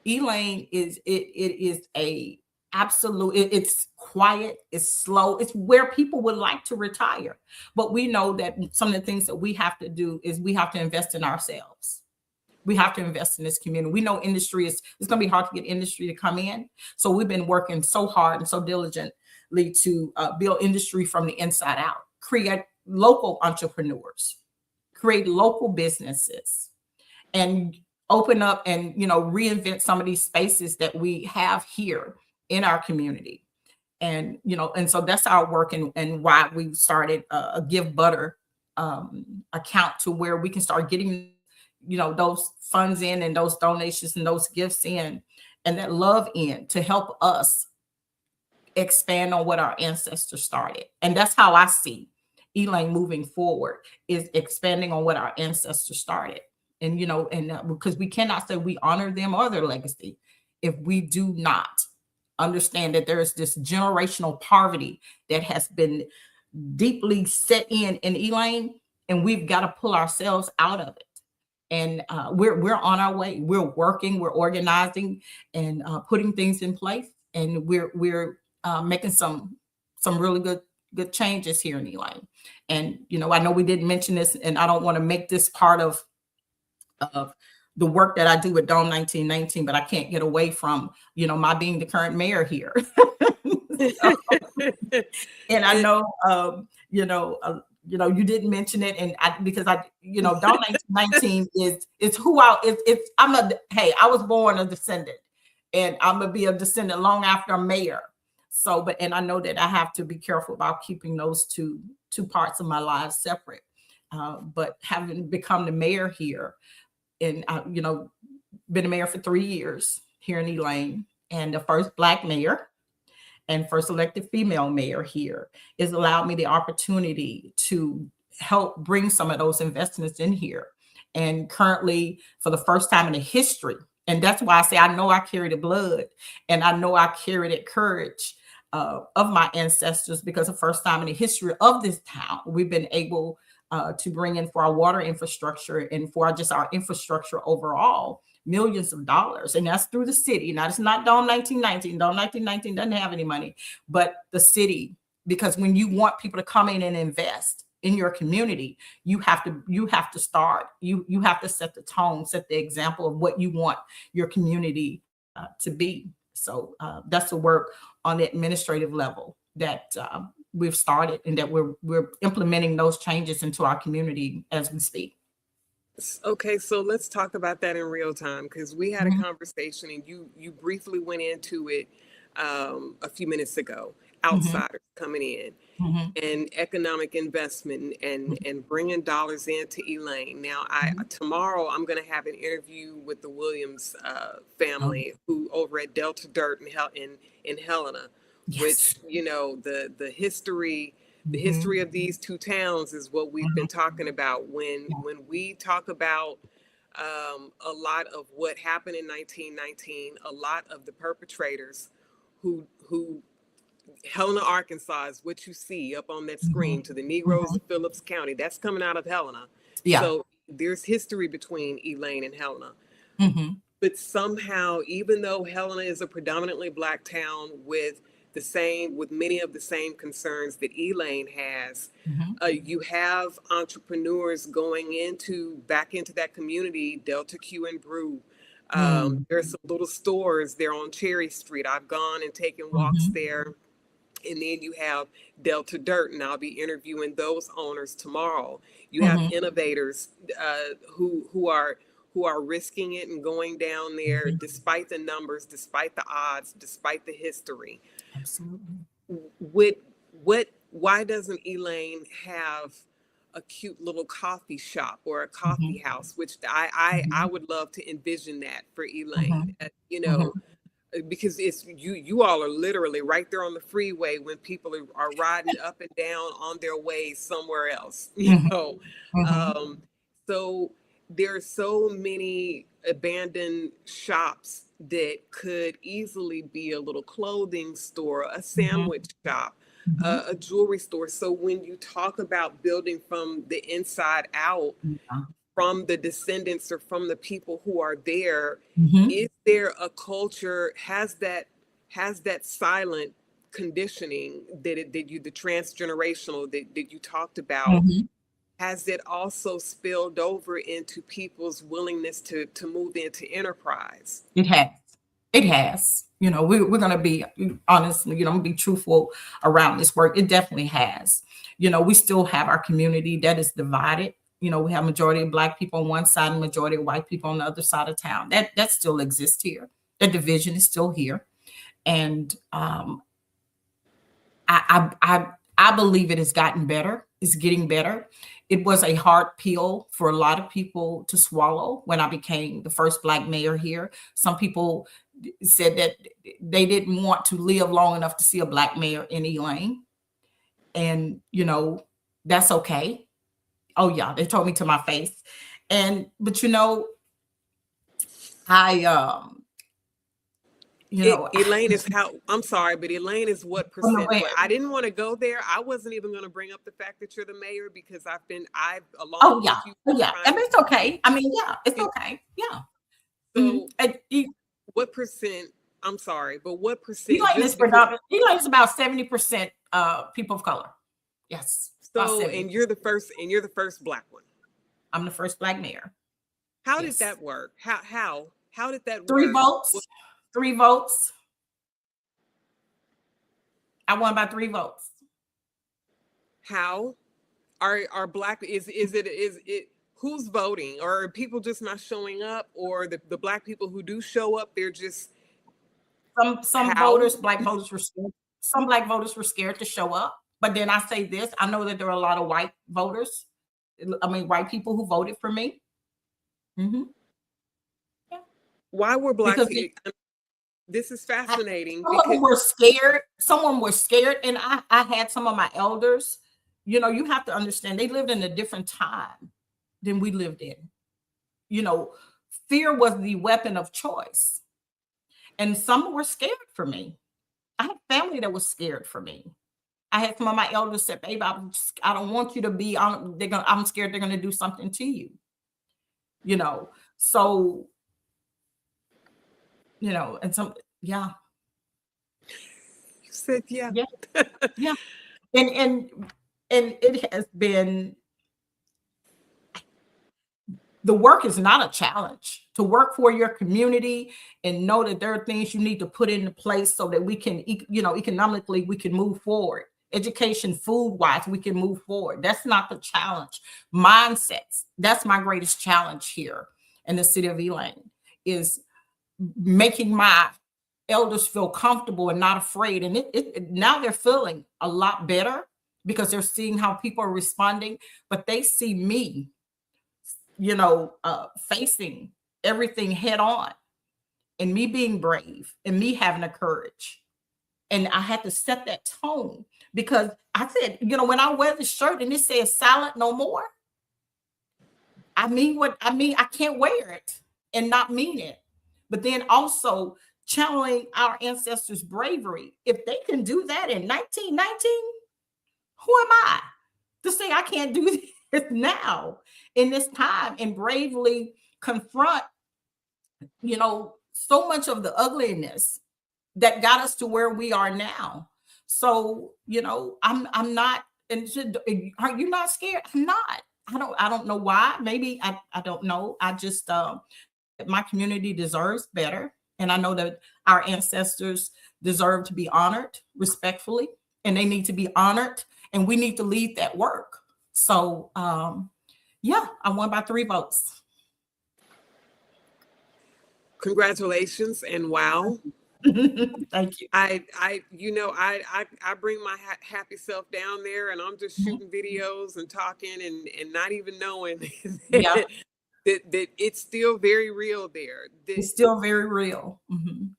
Elaine it is a absolute, it's quiet, it's slow, it's where people would like to retire. But we know that some of the things that we have to do is we have to invest in ourselves. We have to invest in this community. We know it's going to be hard to get industry to come in. So we've been working so hard and so diligently to build industry from the inside out, create local entrepreneurs, create local businesses, and open up and reinvent some of these spaces that we have here in our community. And so that's our work, and why we started a Give Butter account, to where we can start getting those funds in, and those donations and those gifts in, and that love in, to help us expand on what our ancestors started. And that's how I see Elaine moving forward, is expanding on what our ancestors started. And because we cannot say we honor them or their legacy if we do not understand that there is this generational poverty that has been deeply set in Elaine, and we've got to pull ourselves out of it. And we're on our way. We're working, we're organizing, and putting things in place, and we're making some really good changes here in Elaine. And I know we didn't mention this, and I don't want to make this part of the work that I do with Dome 1919, but I can't get away from my being the current mayor here. And I know you didn't mention it, and because Dome 1919 is who I was born a descendant, and I'm gonna be a descendant long after I'm mayor. So, and I know that I have to be careful about keeping those two parts of my life separate. But having become the mayor here, and been a mayor for 3 years here in Elaine, and the first Black mayor and first elected female mayor here, has allowed me the opportunity to help bring some of those investments in here. And currently, for the first time in the history, and that's why I say I know I carry the blood, and I know I carry that courage of my ancestors, because the first time in the history of this town, we've been able to bring in, for our water infrastructure and for just our infrastructure overall, millions of dollars. And that's through the city. Now, it's not Dome 1919. Dome 1919 doesn't have any money, but the city, because when you want people to come in and invest in your community, you have to start, you have to set the tone, set the example of what you want your community to be. So that's the work on the administrative level that we've started, and that we're implementing those changes into our community as we speak. Okay, so let's talk about that in real time, because we had a conversation, and you briefly went into it a few minutes ago. Outsiders coming in, and economic investment, and bringing dollars into Elaine. Now, tomorrow I'm going to have an interview with the Williams family, who over at Delta Dirt in Helena, which the history. The history of these two towns is what we've been talking about. When we talk about a lot of what happened in 1919, a lot of the perpetrators who Helena, Arkansas is what you see up on that screen, to the Negroes of Phillips County. That's coming out of Helena. Yeah. So there's history between Elaine and Helena. But somehow, even though Helena is a predominantly Black town with with many of the same concerns that Elaine has. Mhm. You have entrepreneurs going back into that community, Delta Q and Brew. Mm. There's some little stores there on Cherry Street. I've gone and taken walks Mhm. there. And then you have Delta Dirt, and I'll be interviewing those owners tomorrow. You have Mhm. innovators who are risking it and going down there Mhm. despite the numbers, despite the odds, despite the history. Absolutely. What why doesn't Elaine have a cute little coffee shop or a coffee Mhm. house? Which I Mhm. would love to envision that for Elaine. Mhm. You Mhm. know, because it's you all are literally right there on the freeway when people are riding up and down on their way somewhere else. Mhm. Mhm. Um, so there are so many abandoned shops that could easily be a little clothing store, a Mhm. sandwich shop, Mhm. a jewelry store. So when you talk about building from the inside out, Yeah. from the descendants or from the people who are there, Mhm. is there a culture, has that silent conditioning that you, the transgenerational that you talked about, Mhm. has it also spilled over into people's willingness to move into enterprise? It has. It has. We're going to be honest, be truthful around this work. It definitely has. We still have our community that is divided. We have majority of Black people on one side and majority of white people on the other side of town. That still exists here. The division is still here. And I believe it has gotten better. It's getting better. It was a hard pill for a lot of people to swallow when I became the first Black mayor here. Some people said that they didn't want to live long enough to see a Black mayor in Elaine. And, that's okay. Oh, yeah, they told me to my face. But, I, Elaine is how, I'm sorry, but Elaine is what from the percent? way, Well, I didn't want to go there. I wasn't even going to bring up the fact that you're the mayor because I've oh, along yeah. with you Oh, yeah. trying And to it's okay. I mean, yeah, it's get, okay. Yeah. Mhm. so what percent, I'm sorry, but what percent, Elaine is just because, predominant. Elaine is about 70% people of color. Yes, about so, 70. and you're the first Black one. I'm the first Black mayor. How did Yes. that work? How did that Three work? votes. 3 votes. I won by 3 votes. How are Black, is it who's voting, or are people just not showing up, or the Black people who do show up, they're just Some how? voters, Black voters were scared. Some Black voters were scared to show up. But then I say this: I know that there are a lot of white voters. I mean, white people who voted for me. Hmm. Yeah, Why were Black because people? This is I, fascinating some of because them were scared. Someone was scared, and I had some of my elders. You have to understand they lived in a different time than we lived in. You know, Fear was the weapon of choice, and some were scared for me. I had family that was scared for me. I had some of my elders said, "Babe, I don't want you to be. I'm scared they're gonna do something to you." You know, so and some, yeah, you said yeah. yeah, yeah, and it has been, the work is not a challenge. To work for your community and know that there are things you need to put into place so that we can, economically, we can move forward. Education, food wise, we can move forward. That's not the challenge. Mindsets. That's my greatest challenge here in the city of Elaine, is making my elders feel comfortable and not afraid. And now they're feeling a lot better because they're seeing how people are responding, but they see me facing everything head on, and me being brave and me having the courage. And I had to set that tone because I said, when I wear the shirt and it says silent no more, I mean what I mean. I can't wear it and not mean it. But then also channeling our ancestors' bravery. If they can do that in 1919, who am I to say I can't do this now in this time and bravely confront, so much of the ugliness that got us to where we are now. So, I'm not, and are you not scared? I'm not. I don't know why. Maybe I don't know. I just my community deserves better. And I know that our ancestors deserve to be honored respectfully, and they need to be honored, and we need to lead that work. So yeah, I won by 3 votes. Congratulations, and wow. Thank you. I bring my happy self down there, and I'm just Mhm. shooting videos and talking, and not even knowing Yeah, that it's still very real there. it's still very real. Mhm.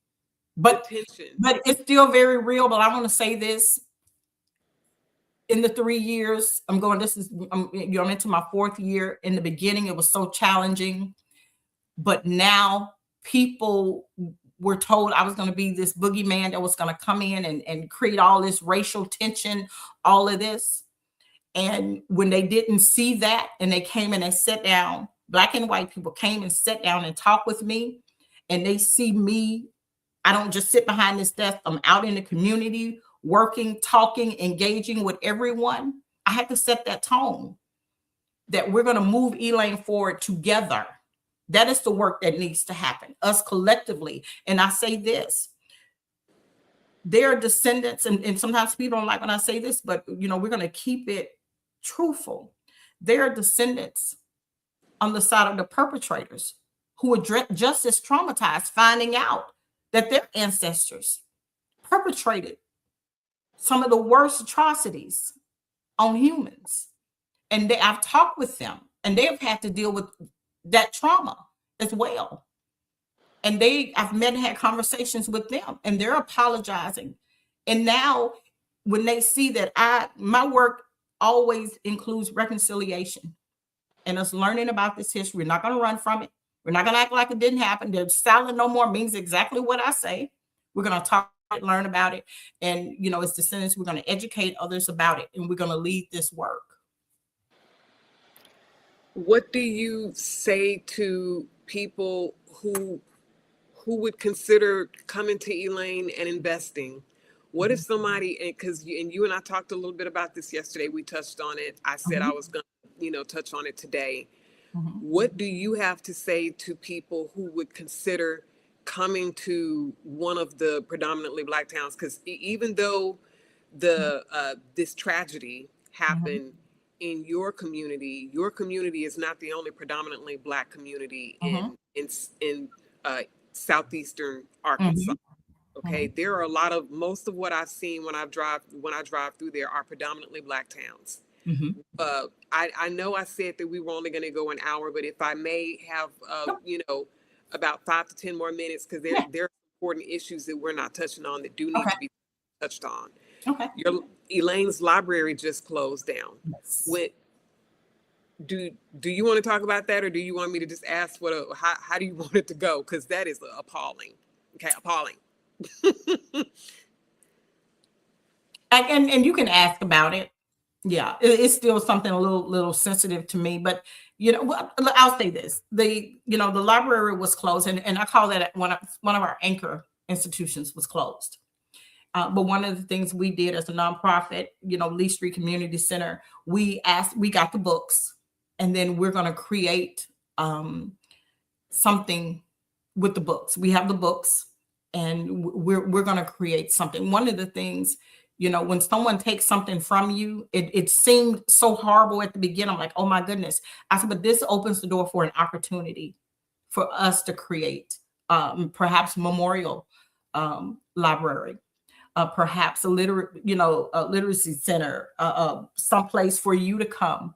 The But tension. but it's still very real. But I want to say this: in the 3 years, I'm into my 4th year. In the beginning, it was so challenging, but now people were told I was going to be this boogeyman that was going to come in and create all this racial tension, all of this. And when they didn't see that, and they came and they sat down, Black and white people came and sat down and talked with me, and they see me. I don't just sit behind this desk. I'm out in the community, working, talking, engaging with everyone. I had to set that tone that we're going to move Elaine forward together. That is the work that needs to happen, us collectively. And I say this: there are descendants, and sometimes people don't like when I say this, but we're going to keep it truthful. There are descendants on the side of the perpetrators who are just as traumatized, finding out that their ancestors perpetrated some of the worst atrocities on humans. And I've talked with them, and they've had to deal with that trauma as well. And I've met and had conversations with them, and they're apologizing. And now, when they see that my work always includes reconciliation and us learning about this history, we're not going to run from it. We're not going to act like it didn't happen. The silent no more means exactly what I say. We're going to talk, learn about it, and as descendants, we're going to educate others about it, and we're going to lead this work. What do you say to people who would consider coming to Elaine and investing? What if somebody, because you and I talked a little bit about this yesterday, we touched on it. I said I was going to, touch on it today. What do you have to say to people who would consider coming to one of the predominantly Black towns? Because even though this tragedy happened in your community is not the only predominantly Black community in southeastern Arkansas. Okay, there are most of what I've seen when I drive through there are predominantly Black towns. I know I said that we were only going to go an hour, but if I may have about 5 to 10 more minutes, because there are important issues that we're not touching on that do need to be touched on. Okay. Elaine's library just closed down. Yes. Do you want to talk about that, or do you want me to just ask how do you want it to go? Because that is appalling. Okay, appalling. And you can ask about it. Yeah, it's still something a little sensitive to me, but I'll say this: the library was closed, and I call that one of our anchor institutions was closed. But one of the things we did as a nonprofit, Lee Street Community Center, we got the books, and then we're going to create something with the books. We have the books, and we're going to create something. One of the things, when someone takes something from you, it seemed so horrible at the beginning. I'm like, oh my goodness. I said, but this opens the door for an opportunity for us to create perhaps memorial library. Perhaps a literacy center, someplace for you to come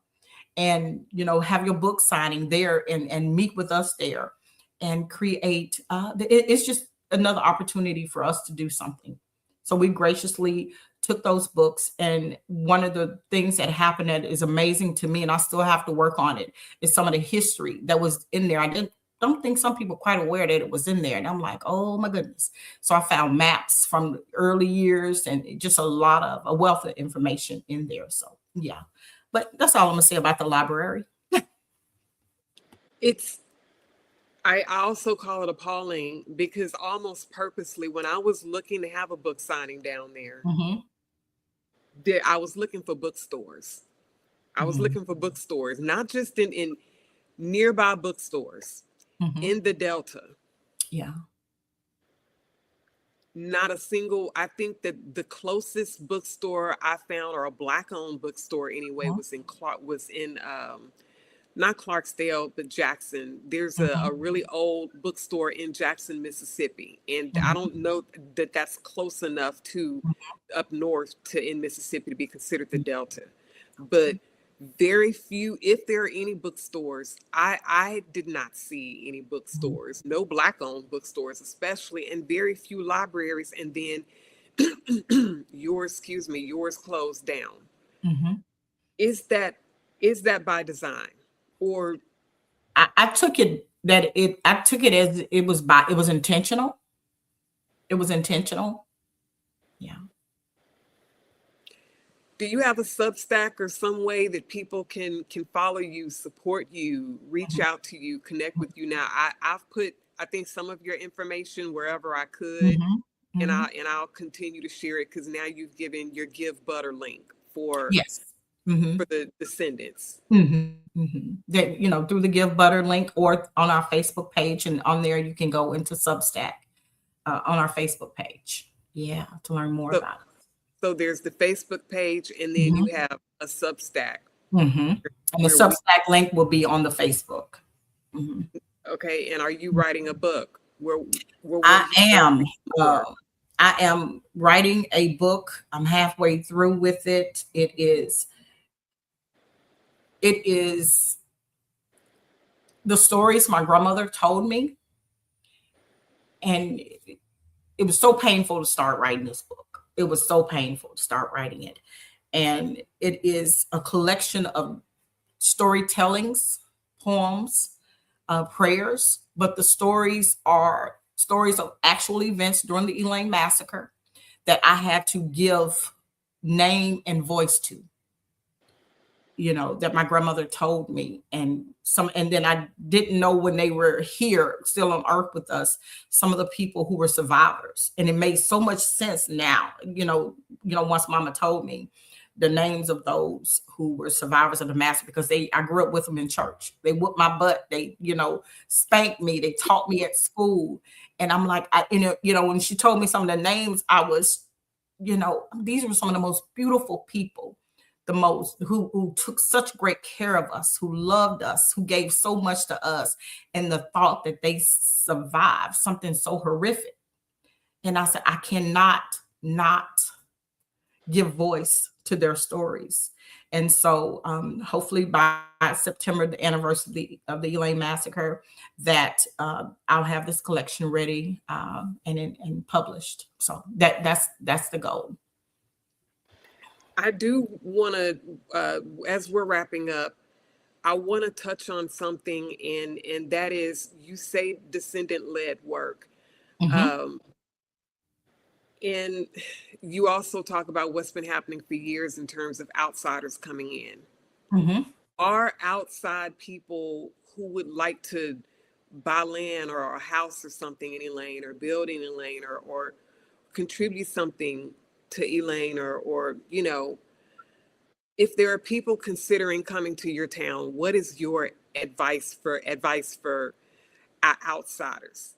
and have your book signing there and meet with us there and create. It's just another opportunity for us to do something. So we graciously took those books, and one of the things that happened that is amazing to me, and I still have to work on it, is some of the history that was in there. I don't think some people quite aware that it was in there. And I'm like, oh my goodness. So I found maps from early years and just a wealth of information in there. So yeah, but that's all I'm gonna say about the library. It's I also call it appalling because almost purposely, when I was looking to have a book signing down there, Mm-hmm. I was looking for bookstores. I was Mm-hmm. looking for bookstores, not just in nearby bookstores Mm-hmm. in the Delta. Yeah. Not a single. I think that the closest bookstore I found, or a black-owned bookstore anyway, Mm-hmm. was in not Clarksdale, but Jackson. There's Mm-hmm. a really old bookstore in Jackson, Mississippi. And I Mm-hmm. don't know that that's close enough to up north to in Mississippi to be considered the Delta. But very few, if there are any bookstores, I did not see any Mm-hmm. bookstores, no black owned bookstores, especially, and very few libraries. And then yours closed down. Mm-hmm. Is that is that by design? Or I took it that it I took it as it was intentional. It was intentional. Yeah. do you have a Substack or some way that people can follow you, support you, reach Mhm. out to you, connect with you? Now, I've put, I think, some of your information wherever I could, Mhm. and Mhm. I'll continue to share it because now you've given your Give Butter link Yes. Mhm. for the descendants. Mhm. Mhm. That, through the Give Butter link or on our Facebook page, and on there you can go into Substack on our Facebook page. Yeah, to learn more So about so there's the Facebook page, and it. then you Mhm. have a Substack Mhm. And the where we, Substack link will be on the Facebook. Mhm. okay. And are you writing a book? Where will I listeners am. read Uh, more? I am writing a book. I'm halfway through with it. It is the stories my grandmother told me, and it was so painful to start writing this book. It was so painful to start writing it. And it is a collection of storytellings, poems, prayers, but the stories are stories of actual events during the Elaine massacre that I had to give name and voice to, that my grandmother told me. And then I didn't know, when they were here still on earth with us, some of the people who were survivors. And it made so much sense now, once mama told me the names of those who were survivors of the massacre, because I grew up with them in church. They whooped my butt. They, spanked me. They taught me at school. And I'm like, when she told me some of the names, I was, these were some of the most beautiful people, the most who took such great care of us, who loved us, who gave so much to us. And the thought that they survived something so horrific. And I said, I cannot not give voice to their stories. And so hopefully by September, the anniversary of the Elaine massacre, that I'll have this collection ready and published. So that's the goal. I do want to, as we're wrapping up, I want to touch on something, and that is, you say descendant led work. Mm-hmm. Um, and you also talk about what's been happening for years in terms of outsiders coming in. Mm-hmm. Are outside people who would like to buy land or a house or something in Elaine, or build in Elaine, or contribute something to Elaine, or if there are people considering coming to your town, what is your advice for outsiders?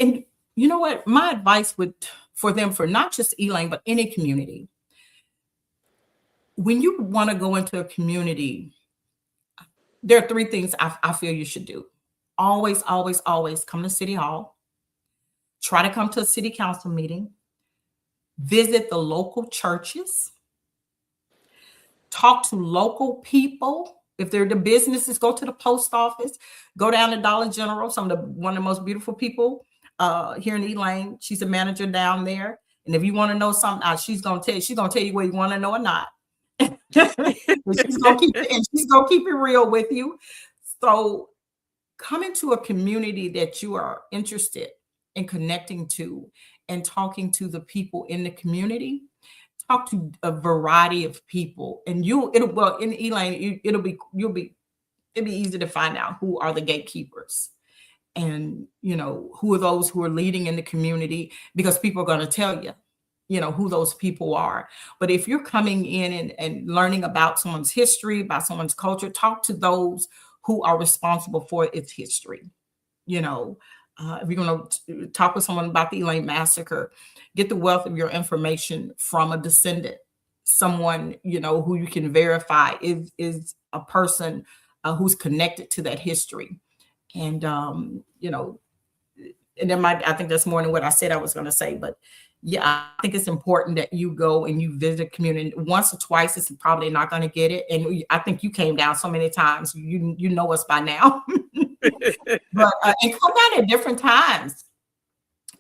And you know what? My advice would for them, for not just Elaine, but any community, when you want to go into a community, there are three things I feel you should do. Always, always, always come to City Hall. Try to come to a city council meeting. Visit the local churches. Talk to local people. If they're the businesses, go to the post office. Go down to Dollar General. One of the most beautiful people here in Elaine. She's a manager down there. And if you want to know something, she's gonna tell you. She's gonna tell you whether you want to know or not. And she's gonna keep it real with you. So come into a community that you are interested in connecting to, and talking to the people in the community. Talk to a variety of people, and it'll well in Elaine, you'll be it'd be easy to find out who are the gatekeepers, and who are those who are leading in the community, because people are going to tell you, who those people are. But if you're coming in and learning about someone's history, about someone's culture, talk to those who are responsible for its history. If you're going to talk with someone about the Elaine massacre, get the wealth of your information from a descendant, someone who you can verify is a person who's connected to that history. And and there might, I think that's more than what I said I was going to say, but yeah, I think it's important that you go and you visit community once or twice. It's probably not going to get it. And I think you came down so many times, you know us by now. But and come down at different times.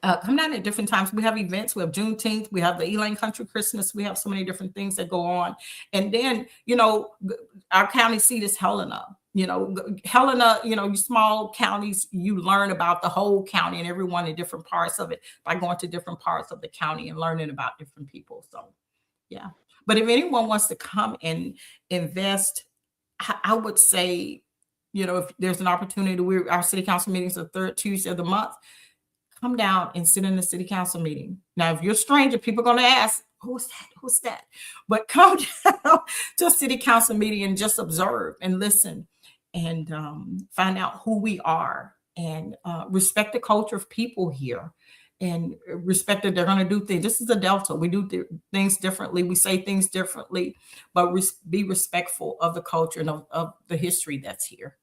Come down at different times. We have events. We have Juneteenth. We have the Elaine Country Christmas. We have so many different things that go on. And then, our county seat is Helena. Helena, you small counties, you learn about the whole county and everyone in different parts of it by going to different parts of the county and learning about different people. So, yeah. But if anyone wants to come and invest, I would say, if there's an opportunity, our city council meetings are the third Tuesday of the month. Come down and sit in the city council meeting. Now, if you're a stranger, people are going to ask, who's that? Who's that? But come down to a city council meeting and just observe and listen and find out who we are, and respect the culture of people here, and respect that they're going to do things. This is a Delta. We do things differently. We say things differently, but be respectful of the culture and of the history that's here.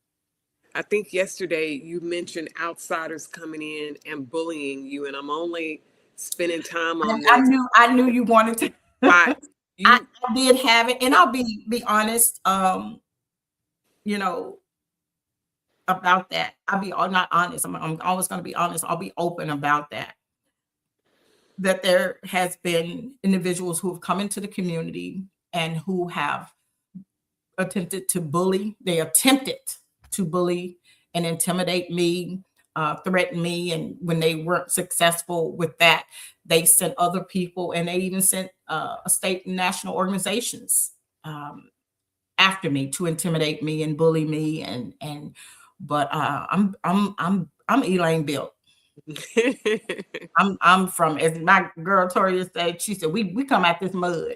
I think yesterday you mentioned outsiders coming in and bullying you, and I'm only spending time on this. I knew you wanted to. I did have it, and I'll be honest. About that, I'll be not honest. I'm always going to be honest. I'll be open about that. That there has been individuals who have come into the community and who have attempted to bully. They attempted to bully and intimidate me, threaten me. And when they weren't successful with that, they sent other people, and they even sent state and national organizations after me to intimidate me and bully me. But I'm Elaine built. I'm from, as my girl Toria said, she said, we come at this mud.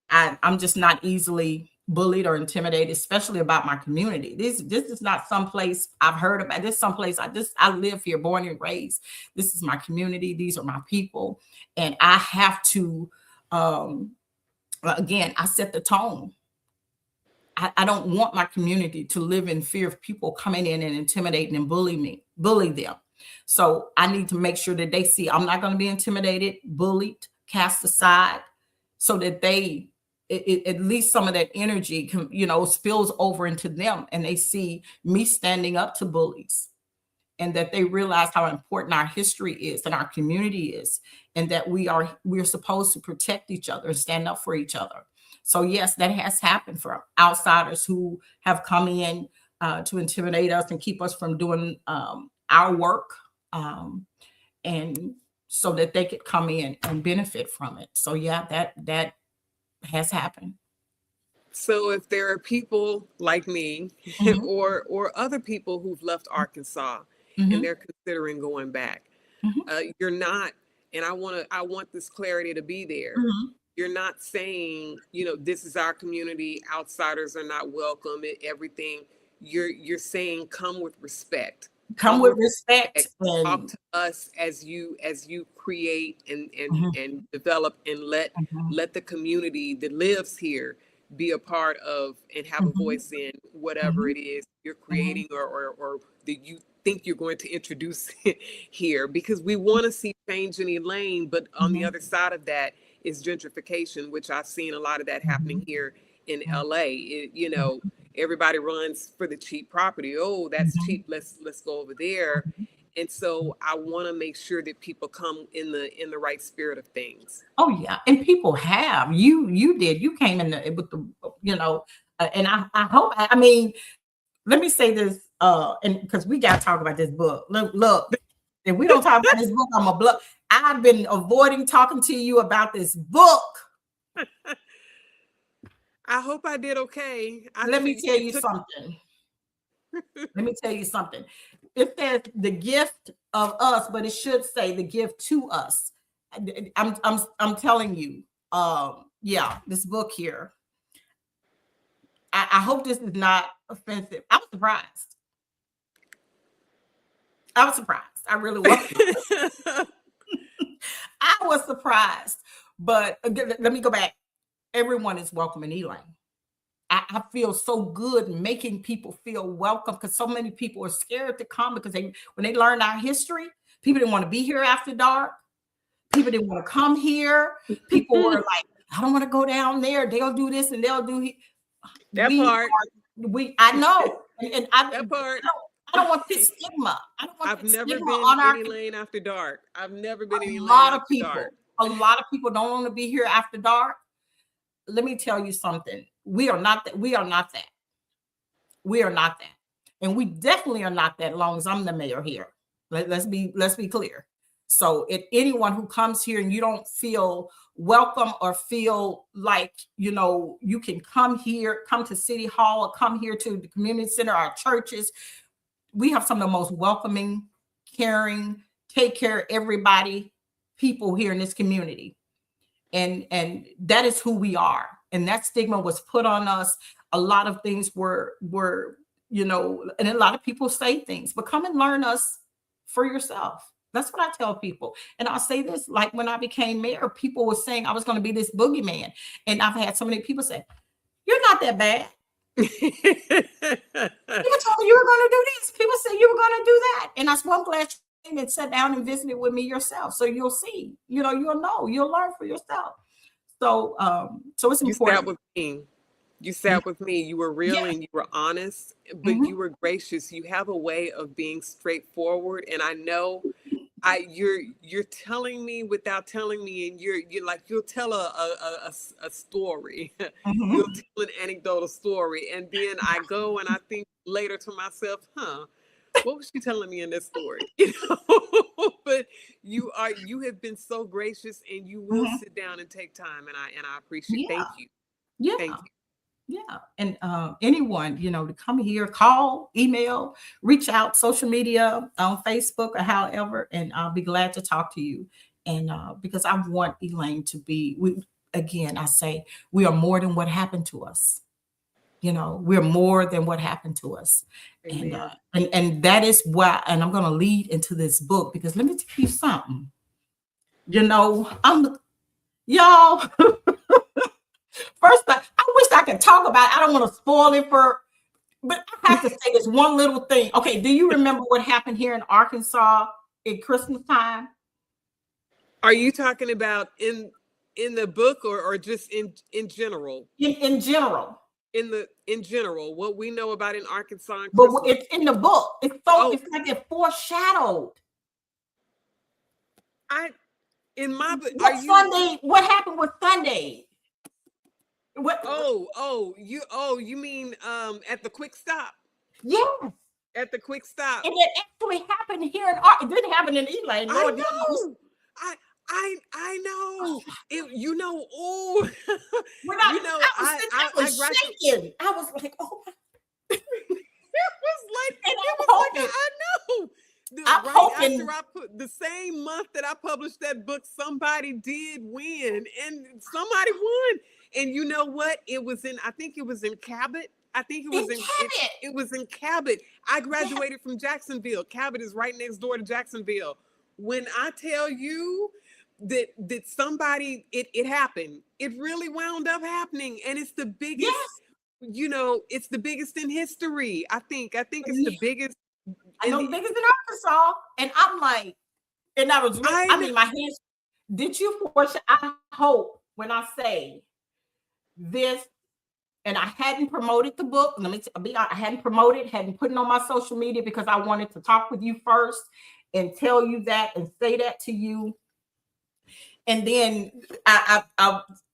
I'm just not easily bullied or intimidated, especially about my community. This is not someplace I've heard about. This is someplace I live here, born and raised. This is my community. These are my people. And I have to, again, I set the tone. I don't want my community to live in fear of people coming in and intimidating and bully them. So I need to make sure that they see I'm not going to be intimidated, bullied, cast aside, so that at least some of that energy spills over into them, and they see me standing up to bullies, and that they realize how important our history is and our community is, and that we're supposed to protect each other and stand up for each other. So yes, that has happened for outsiders who have come in to intimidate us and keep us from doing our work, and so that they could come in and benefit from it. So yeah, that has happened. So if there are people like me or other people who've left Arkansas and they're considering going back, you're not, and I want this clarity to be there. You're not saying, this is our community, outsiders are not welcome, everything. You're saying come with respect. Come with respect. Talk to us as you create and develop, and let the community that lives here be a part of and have a voice in whatever it is you're creating or that you think you're going to introduce here, because we want to see change in Elaine. But on the other side of that is gentrification, which I've seen a lot of that happening here in LA. Everybody runs for the cheap property. Oh, that's cheap. Let's go over there. And so I want to make sure that people come in the right spirit of things. Oh yeah, and people have. You did. You came in with the and I hope. I mean, let me say this, and because we got to talk about this book. Look. If we don't talk about this book, I'm a block. I've been avoiding talking to you about this book. I hope I did okay. Let me tell you something. Let me tell you something. It says the gift of us, but it should say the gift to us. I'm telling you, yeah, this book here. I hope this is not offensive. I was surprised. I really was. I was surprised. But let me go back. Everyone is welcome in Elaine. I feel so good making people feel welcome, because so many people are scared to come because when they learn our history, people didn't want to be here after dark. People didn't want to come here. People were like, I don't want to go down there. They'll do this and they'll do that part. I know. And that part. I don't want this stigma. I've never been in Elaine after dark. I've never been in Elaine after dark. A lot of people don't want to be here after dark. Let me tell you something. We are not that. We are not that. We are not that. And we definitely are not that long as I'm the mayor here. Let's be clear. So if anyone who comes here and you don't feel welcome or feel like, you can come here, come to City Hall, or come here to the community center, our churches, we have some of the most welcoming, caring, take care of everybody people here in this community. And that is who we are. And that stigma was put on us. A lot of things were, and a lot of people say things, but come and learn us for yourself. That's what I tell people. And I'll say this, like when I became mayor, people were saying I was going to be this boogeyman. And I've had so many people say, you're not that bad. People told me you were going to do this. People said you were going to do that. And I said, well, I'm glad you came and sat down and visited with me yourself. So you'll see, you'll know, you'll learn for yourself. So, it's important. You sat with me. You sat with me. You were real and you were honest, but you were gracious. You have a way of being straightforward. And I know you're telling me without telling me, and you're like, you'll tell a story. You'll tell an anecdotal story. And then I go and I think later to myself, what was she telling me in this story? But you have been so gracious, and you will sit down and take time. And I appreciate, thank you. Yeah. Thank you. Yeah. And anyone, to come here, call, email, reach out, social media, on Facebook or however, and I'll be glad to talk to you. And because I want Elaine to be, I say, we are more than what happened to us. We're more than what happened to us. And that is why, and I'm going to lead into this book, because let me tell you something, y'all. First, I wish I could talk about it. I don't want to spoil it but I have to say this one little thing. Okay, do you remember what happened here in Arkansas at Christmas time? Are you talking about in the book or just in general? In general. In general, what we know about in Arkansas. But it's in the book. It's like it foreshadowed. Sunday? What happened with Sunday? What? You mean at the quick stop? Yes. At the quick stop. And it actually happened here it didn't happen in Elaine. I know. I know. Oh. I was shaking. I was like, oh. it was like I know. After I put the same month that I published that book, somebody did win, and somebody won. And you know what? I think it was in Cabot. It was in Cabot. I graduated from Jacksonville. Cabot is right next door to Jacksonville. When I tell you that somebody, it happened. It really wound up happening, and it's the biggest. Yes. It's the biggest in history. I think it's the biggest. I know, biggest in Arkansas, and I'm like, and I was. My hands. Did you force? I hope when I say this, and I hadn't promoted the book. Let me be honest, I hadn't promoted, hadn't put it on my social media, because I wanted to talk with you first and tell you that and say that to you. And then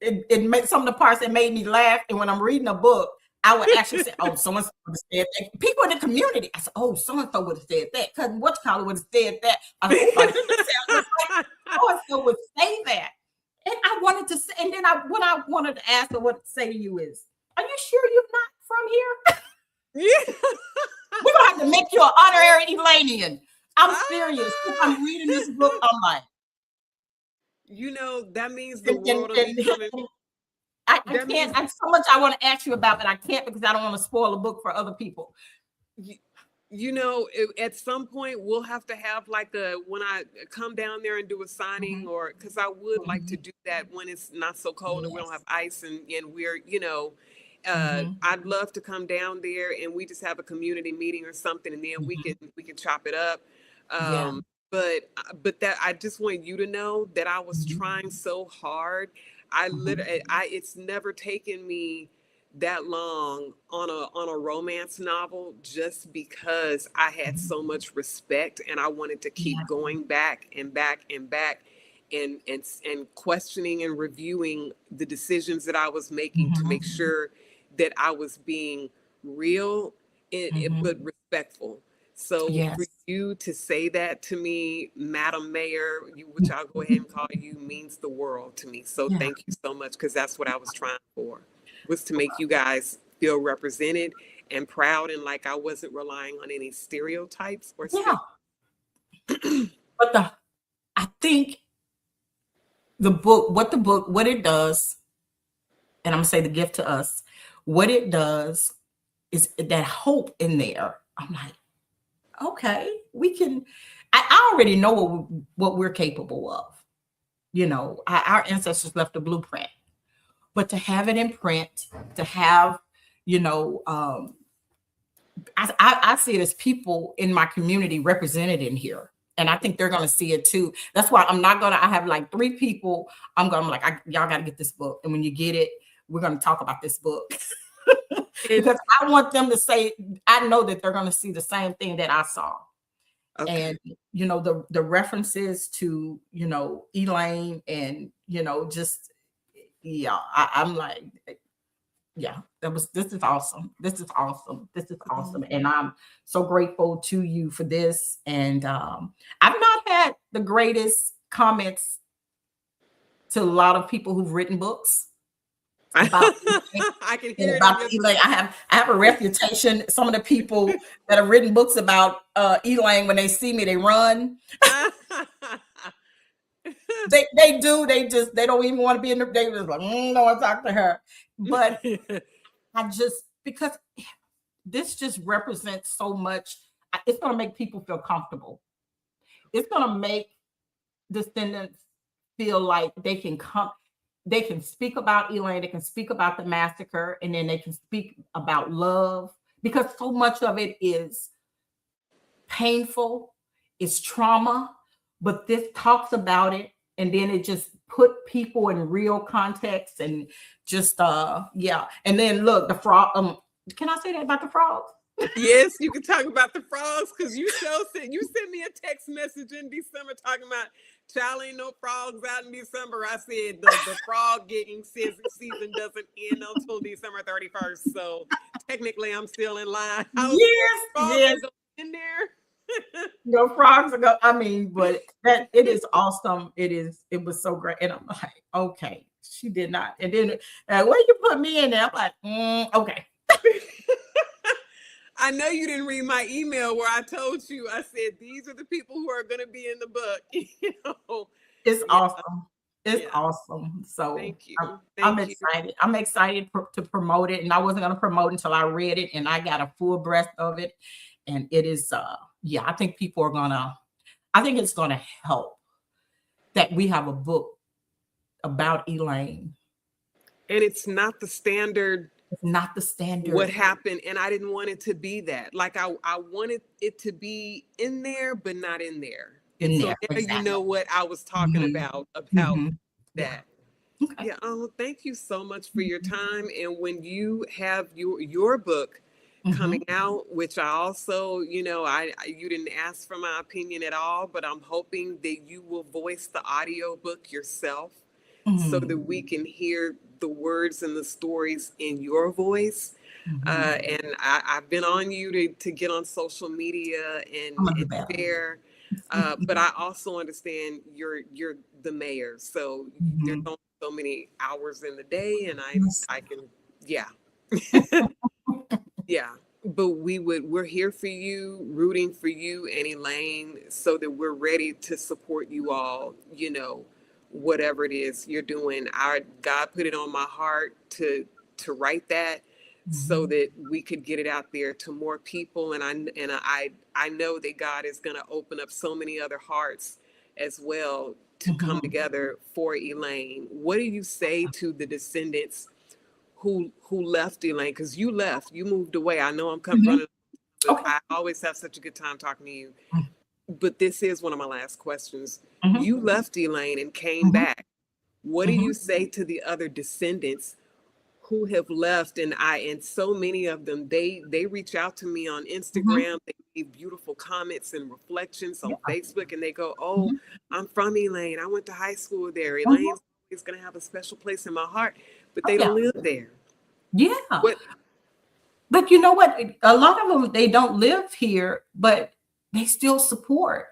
it made some of the parts that made me laugh. And when I'm reading a book, I would actually say, "Oh, someone would have said that." People in the community, I said, "Oh, so-and-so would have said that." Because whatchamacallit would have said that. So-and-so would say that. And I wanted to say, and then what I wanted to ask her what to say to you is, Are you sure you're not from here? Yeah. We're gonna have to make you an honorary Elanian. I'm serious. If Ah, I'm reading this book, I'm like, that means the and, and, world to me and, coming. and I That can't. means I so much I want to ask you about, but I can't because I don't want to spoil a book for other people. at some point we'll have to have like a when I come down there and do a signing, Mhm, or because I would like to mhm. do that when it's not so cold and we don't have Yes. ice, and we're Mhm. I'd love to come down there and we just have a community meeting or something, and then Mhm. we can chop it up. Yeah. But that I just want you to know that I was Mhm. trying so hard. I Mhm. literally I it's never taken me that long on a romance novel, just because I had Mhm. so much respect and I wanted to keep Yeah. going back and back and back, and questioning and reviewing the decisions that I was making to make Mhm. sure that I was being real, Mhm. but respectful. So for Yes. you to say that to me, Madam Mayor, which I'll go ahead and call you, means the world to me. So Yeah. thank you so much, because that's what I was trying for, was to make you guys feel represented and proud, and like I wasn't relying on any stereotypes or Yeah. stereotypes. But I think what it does, and I'm gonna say the gift to us, what it does is that hope in there. I'm like, okay, we can. I already know what we're capable of. Our ancestors left a blueprint, but to have it in print, to have, you know, I see it as people in my community represented in here. And I think they're going to see it too. That's why I have like 3 people. Y'all got to get this book. And when you get it, we're going to talk about this book. And Because I want them to say, I know that they're going to see the same thing that I saw. okay. And, the references to, Elaine and, just, yeah, I'm like, yeah, this is awesome. This is awesome. This is awesome. And I'm so grateful to you for this. And I've not had the greatest comments to a lot of people who've written books about Elaine I can and hear it in about your Elaine. I have a reputation. Some of the people that have written books about Elaine, when they see me, they run. They do. They don't even want to be in the. They just like, no one talk to her. But I just, because this just represents so much. It's going to make people feel comfortable. It's going to make descendants feel like they can speak about Elaine, they can speak about the massacre, and then they can speak about love, because so much of it is painful, it's trauma, but this talks about it, and then it just put people in real context, and just yeah. And then look, the frog, can I say that about the frogs? Yes, you can talk about the frogs, because you sent me a text message in December talking about child ain't no frogs out in December. I said the frog getting season doesn't end until December 31st. So technically I'm still in line. I was Yes, frogs yes. are going in there. No frogs are go. I mean, but that it is awesome. It was so great. And I'm like, okay, she did not. And then where you put me in there? I'm like, okay. I know you didn't read my email where I told you, I said these are the people who are going to be in the book. It's Yeah, awesome. It's yeah. So Thank you. I'm Thank you. excited. I'm excited to promote it. And I wasn't going to promote until I read it, and I got a full breath of it. And it is, yeah, I think I think it's gonna help that we have a book about Elaine. And it's not the standard It's not the what standard. happened, and I didn't want it to be that. Like I wanted it to be in there but not in there. And In so there, now you exactly. know what I was talking Mhm, about mhm. Yeah, that. okay. Yeah, oh, thank you so much for your Mhm, time. And when you have your book coming mhm, out, which I also, you didn't ask for my opinion at all, but I'm hoping that you will voice the audio book yourself, so that mhm, we can hear the words and the stories in your voice. mhm. And I've been on you to get on social media I'm and gonna do better. share. But I also understand you're the mayor, so there's Mhm. only so many hours in the day, and Yes. I can, yeah. Yeah, but we're here for you, rooting for you and Elaine, so that we're ready to support you all, whatever it is you're doing. Our God put it on my heart to write that so Mhm. that we could get it out there to more people. And I know that God is going to open up so many other hearts as well to come Mhm. together for Elaine. What do you say to the descendants who left Elaine? Because you left, you moved away. I know I'm Mhm. running, but Okay. I always have such a good time talking to you. But this is one of my last questions. Mhm. You left Elaine and came Mhm. back. What do you Mhm. say to the other descendants who have left? And so many of them, they reach out to me on Mhm. Instagram. They leave beautiful comments and reflections on Yeah. Facebook, and they go, "Oh, Mhm. I'm from Elaine. I went to high school there. Mhm. Elaine's always going to have a special place in my heart," but Oh they yeah. don't live there. Yeah. What But you know what? A lot of them, they don't live here, but they still support.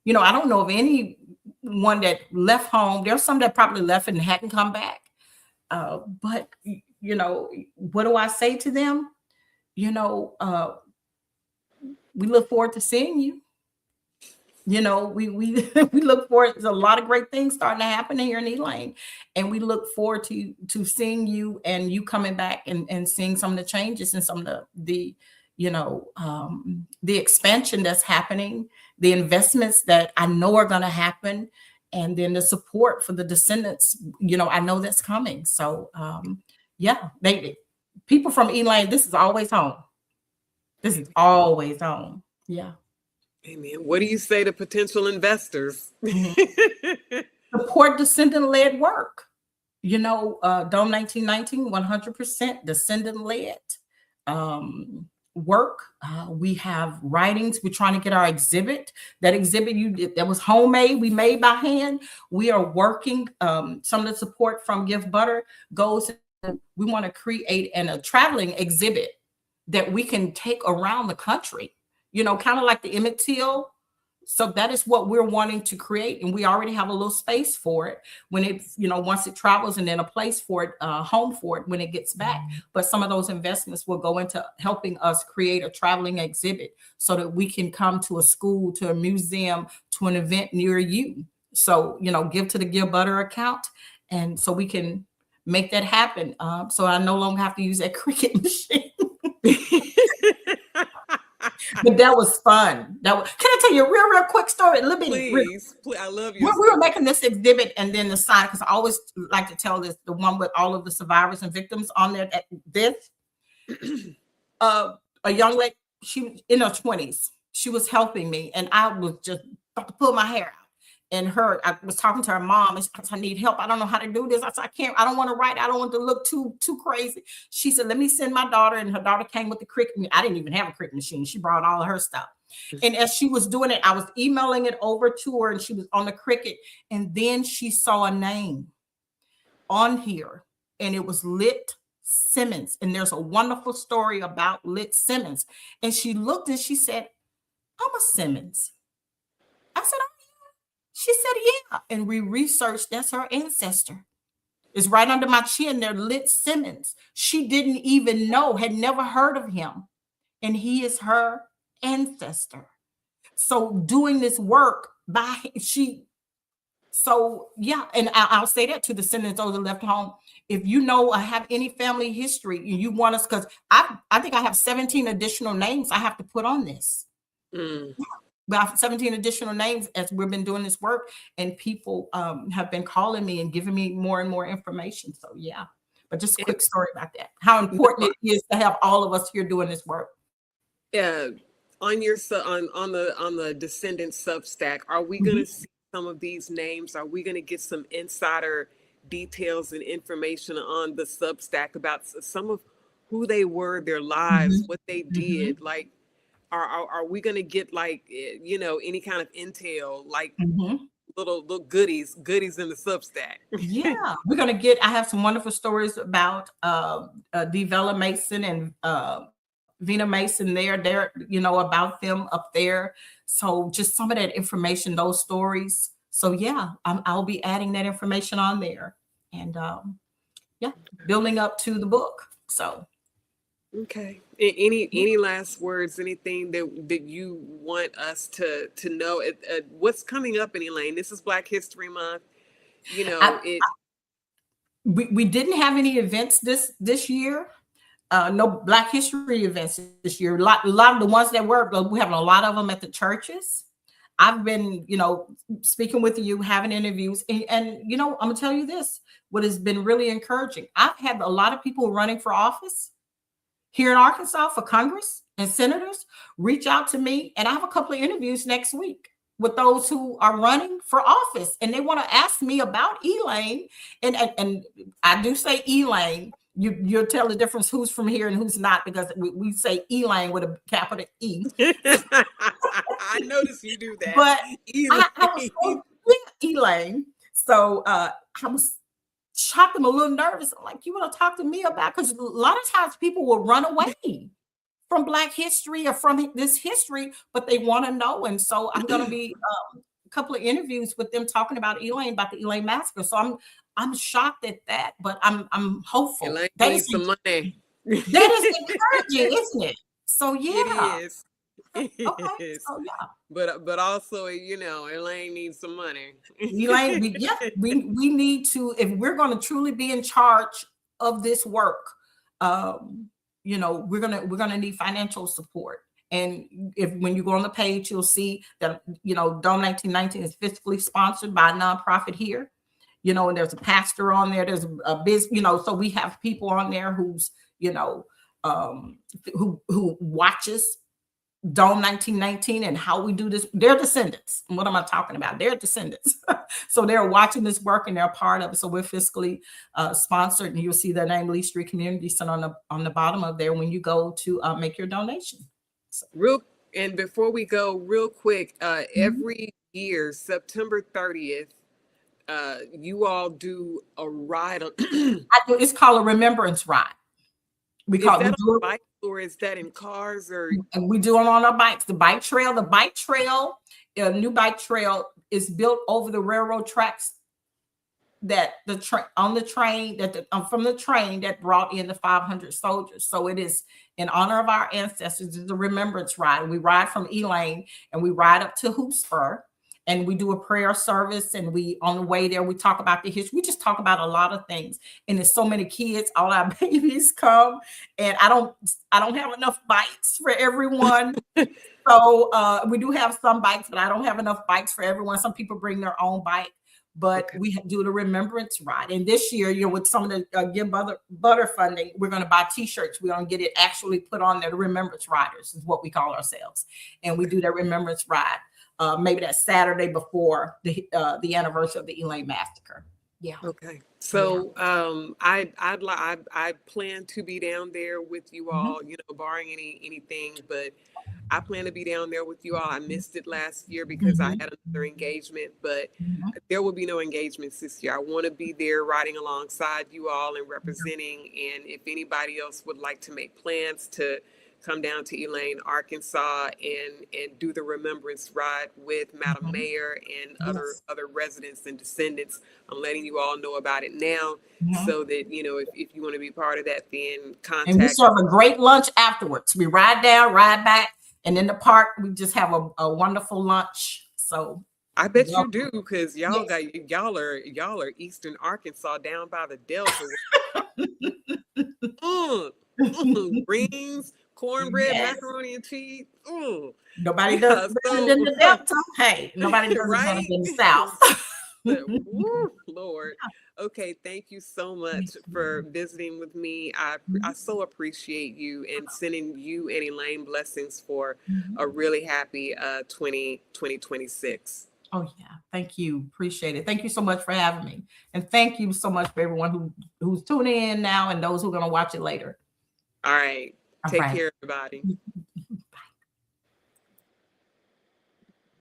I don't know of anyone that left home. There's some that probably left and hadn't come back. But what do I say to them? You know, uh, we look forward to seeing you. We we look forward. There's a lot of great things starting to happen here in Elaine, and we look forward to seeing you and you coming back and seeing some of the changes and some of the expansion that's happening, the investments that I know are going to happen, and then the support for the descendants. I know that's coming. So yeah, they people from Elaine. This is always home. This is always home. Yeah. Amen. What do you say to potential investors? Mhm. Support descendant-led work. Dome 1919, 100% descendant-led work. We have writings. We're trying to get our exhibit. That exhibit you did, that was homemade, we made by hand. We are working. Some of the support from Give Butter goes. We want to create a traveling exhibit that we can take around the country. Kind of like the Emmett Till. So that is what we're wanting to create, and we already have a little space for it when once it travels, and then a place for it, home for it when it gets back. But some of those investments will go into helping us create a traveling exhibit so that we can come to a school, to a museum, to an event near you. So give to the Give Butter account, and so we can make that happen. So I no longer have to use that Cricket machine. But that was fun. Can I tell you a real quick story? A little bit. Please, please, I love your We were story. making this exhibit, and then the sign, because I always like to tell this, the one with all of the survivors and victims on there. This uh, a young lady, she was in her 20s. She was helping me, and I was just about to pull my hair out. And I was talking to her mom, and I need help. I don't know how to do this. I said, I can't. I don't want to write. I don't want to look too crazy. She said, let me send my daughter, and her daughter came with the Cricut. I didn't even have a Cricut machine. She brought all of her stuff. And as she was doing it, I was emailing it over to her, and she was on the Cricut. And then she saw a name on here, and it was Lit Simmons. And there's a wonderful story about Lit Simmons. And she looked and she said, I'm a Simmons. I said, "Oh." She said, yeah. And we researched, that's her ancestor. It's right under my chin there, Lit Simmons. She didn't even know, had never heard of him. And he is her ancestor. So doing this work so yeah, and I'll say that to descendants those that left home. If have any family history, and you want us, because I think I have 17 additional names I have to put on this. Mm. But I have 17 additional names as we've been doing this work, and people have been calling me and giving me more and more information. So yeah, but just a And quick story about that. How no, important it is to have all of us here doing this work. uh, on the Descendant Substack, are we going Mhm, to see some of these names? Are we going to get some insider details and information on the Substack about some of who they were, their lives, mhm, what they mhm, did? Like, are we going to get, like, any kind of intel, like mhm. little goodies in the Substack? Yeah, we're gonna get. I have some wonderful stories about Devella Mason and Vina Mason. About them up there. So just some of that information, those stories. So yeah, I'll be adding that information on there, and yeah, building up to the book. So Okay. Any last words? Anything that you want us to know? What's coming up in Elaine? This is Black History Month. You know I, it. we didn't have any events this year. No Black History events this year. A lot of the ones that were, we having a lot of them at the churches. I've been, speaking with you, having interviews, and I'm gonna tell you this: what has been really encouraging. I've had a lot of people running for office here in Arkansas for Congress and senators reach out to me, and I have a couple of interviews next week with those who are running for office, and they want to ask me about Elaine, and I do say Elaine. You'll tell the difference who's from here and who's not, because we say Elaine with a capital E. I noticed you do that. But Elaine. I was so, yeah, Elaine. So I was shocked. I'm a little nervous. I'm like, you want to talk to me about? Because a lot of times people will run away from Black history or from this history, but they want to know. And so I'm going to be a couple of interviews with them talking about Elaine, about the Elaine massacre. So I'm shocked at that, but I'm hopeful. Elaine needs some money. That is encouraging, isn't it? So yeah, it is. Okay. So yeah. But also, Elaine needs some money. Elaine, we need to, if we're going to truly be in charge of this work, we're gonna need financial support. And when you go on the page, you'll see that Dome 1919 is fiscally sponsored by a nonprofit here. And there's a pastor on there. There's a business. So we have people on there who's who watches Dome 1919 and how we do this. They're descendants. And what am I talking about? They're descendants. So they're watching this work and they're part of it. So we're fiscally sponsored, and you'll see their name, Lee Street Community Center, on the bottom of there when you go to make your donation. So. And before we go, real quick, every year, September 30th, you all do a ride on. It's called a remembrance ride. Is that on bikes, or is that in cars? And we do it on our bikes. The bike trail, a new bike trail is built over the railroad tracks that from the train that brought in the 500 soldiers. So it is in honor of our ancestors. It's a remembrance ride. We ride from Elaine and we ride up to Hoopspur. And we do a prayer service, and on the way there, we talk about the history. We just talk about a lot of things. And there's so many kids, all our babies come, and I don't have enough bikes for everyone. So we do have some bikes, but I don't have enough bikes for everyone. Some people bring their own bike, but we do the remembrance ride. And this year, with some of the Give Butter funding, we're going to buy T-shirts. We're going to get it actually put on there. The Remembrance Riders is what we call ourselves, and we do that remembrance ride. Maybe that Saturday before the anniversary of the Elaine massacre. Yeah. Okay. So I plan to be down there with you all, barring anything, but I plan to be down there with you all. I missed it last year because I had another engagement, but there will be no engagements this year. I want to be there riding alongside you all and representing. And if anybody else would like to make plans to come down to Elaine, Arkansas, and do the remembrance ride with Madam Mayor and other residents and descendants, I'm letting you all know about it now, so that if you want to be part of that, then contact. And we serve a great lunch afterwards. We ride down, ride back, and in the park we just have a wonderful lunch. So I bet you do, because y'all are Eastern Arkansas, down by the Delta. Greens, cornbread, macaroni and cheese. Nobody does better than the Delta. Hey, nobody does better than the South. Lord. Okay, thank you so much for visiting with me. I so appreciate you, and sending you and Elaine blessings for a really happy 2026. Oh yeah, thank you. Appreciate it. Thank you so much for having me, and thank you so much for everyone who's tuning in now and those who are going to watch it later. All right. Take care, everybody.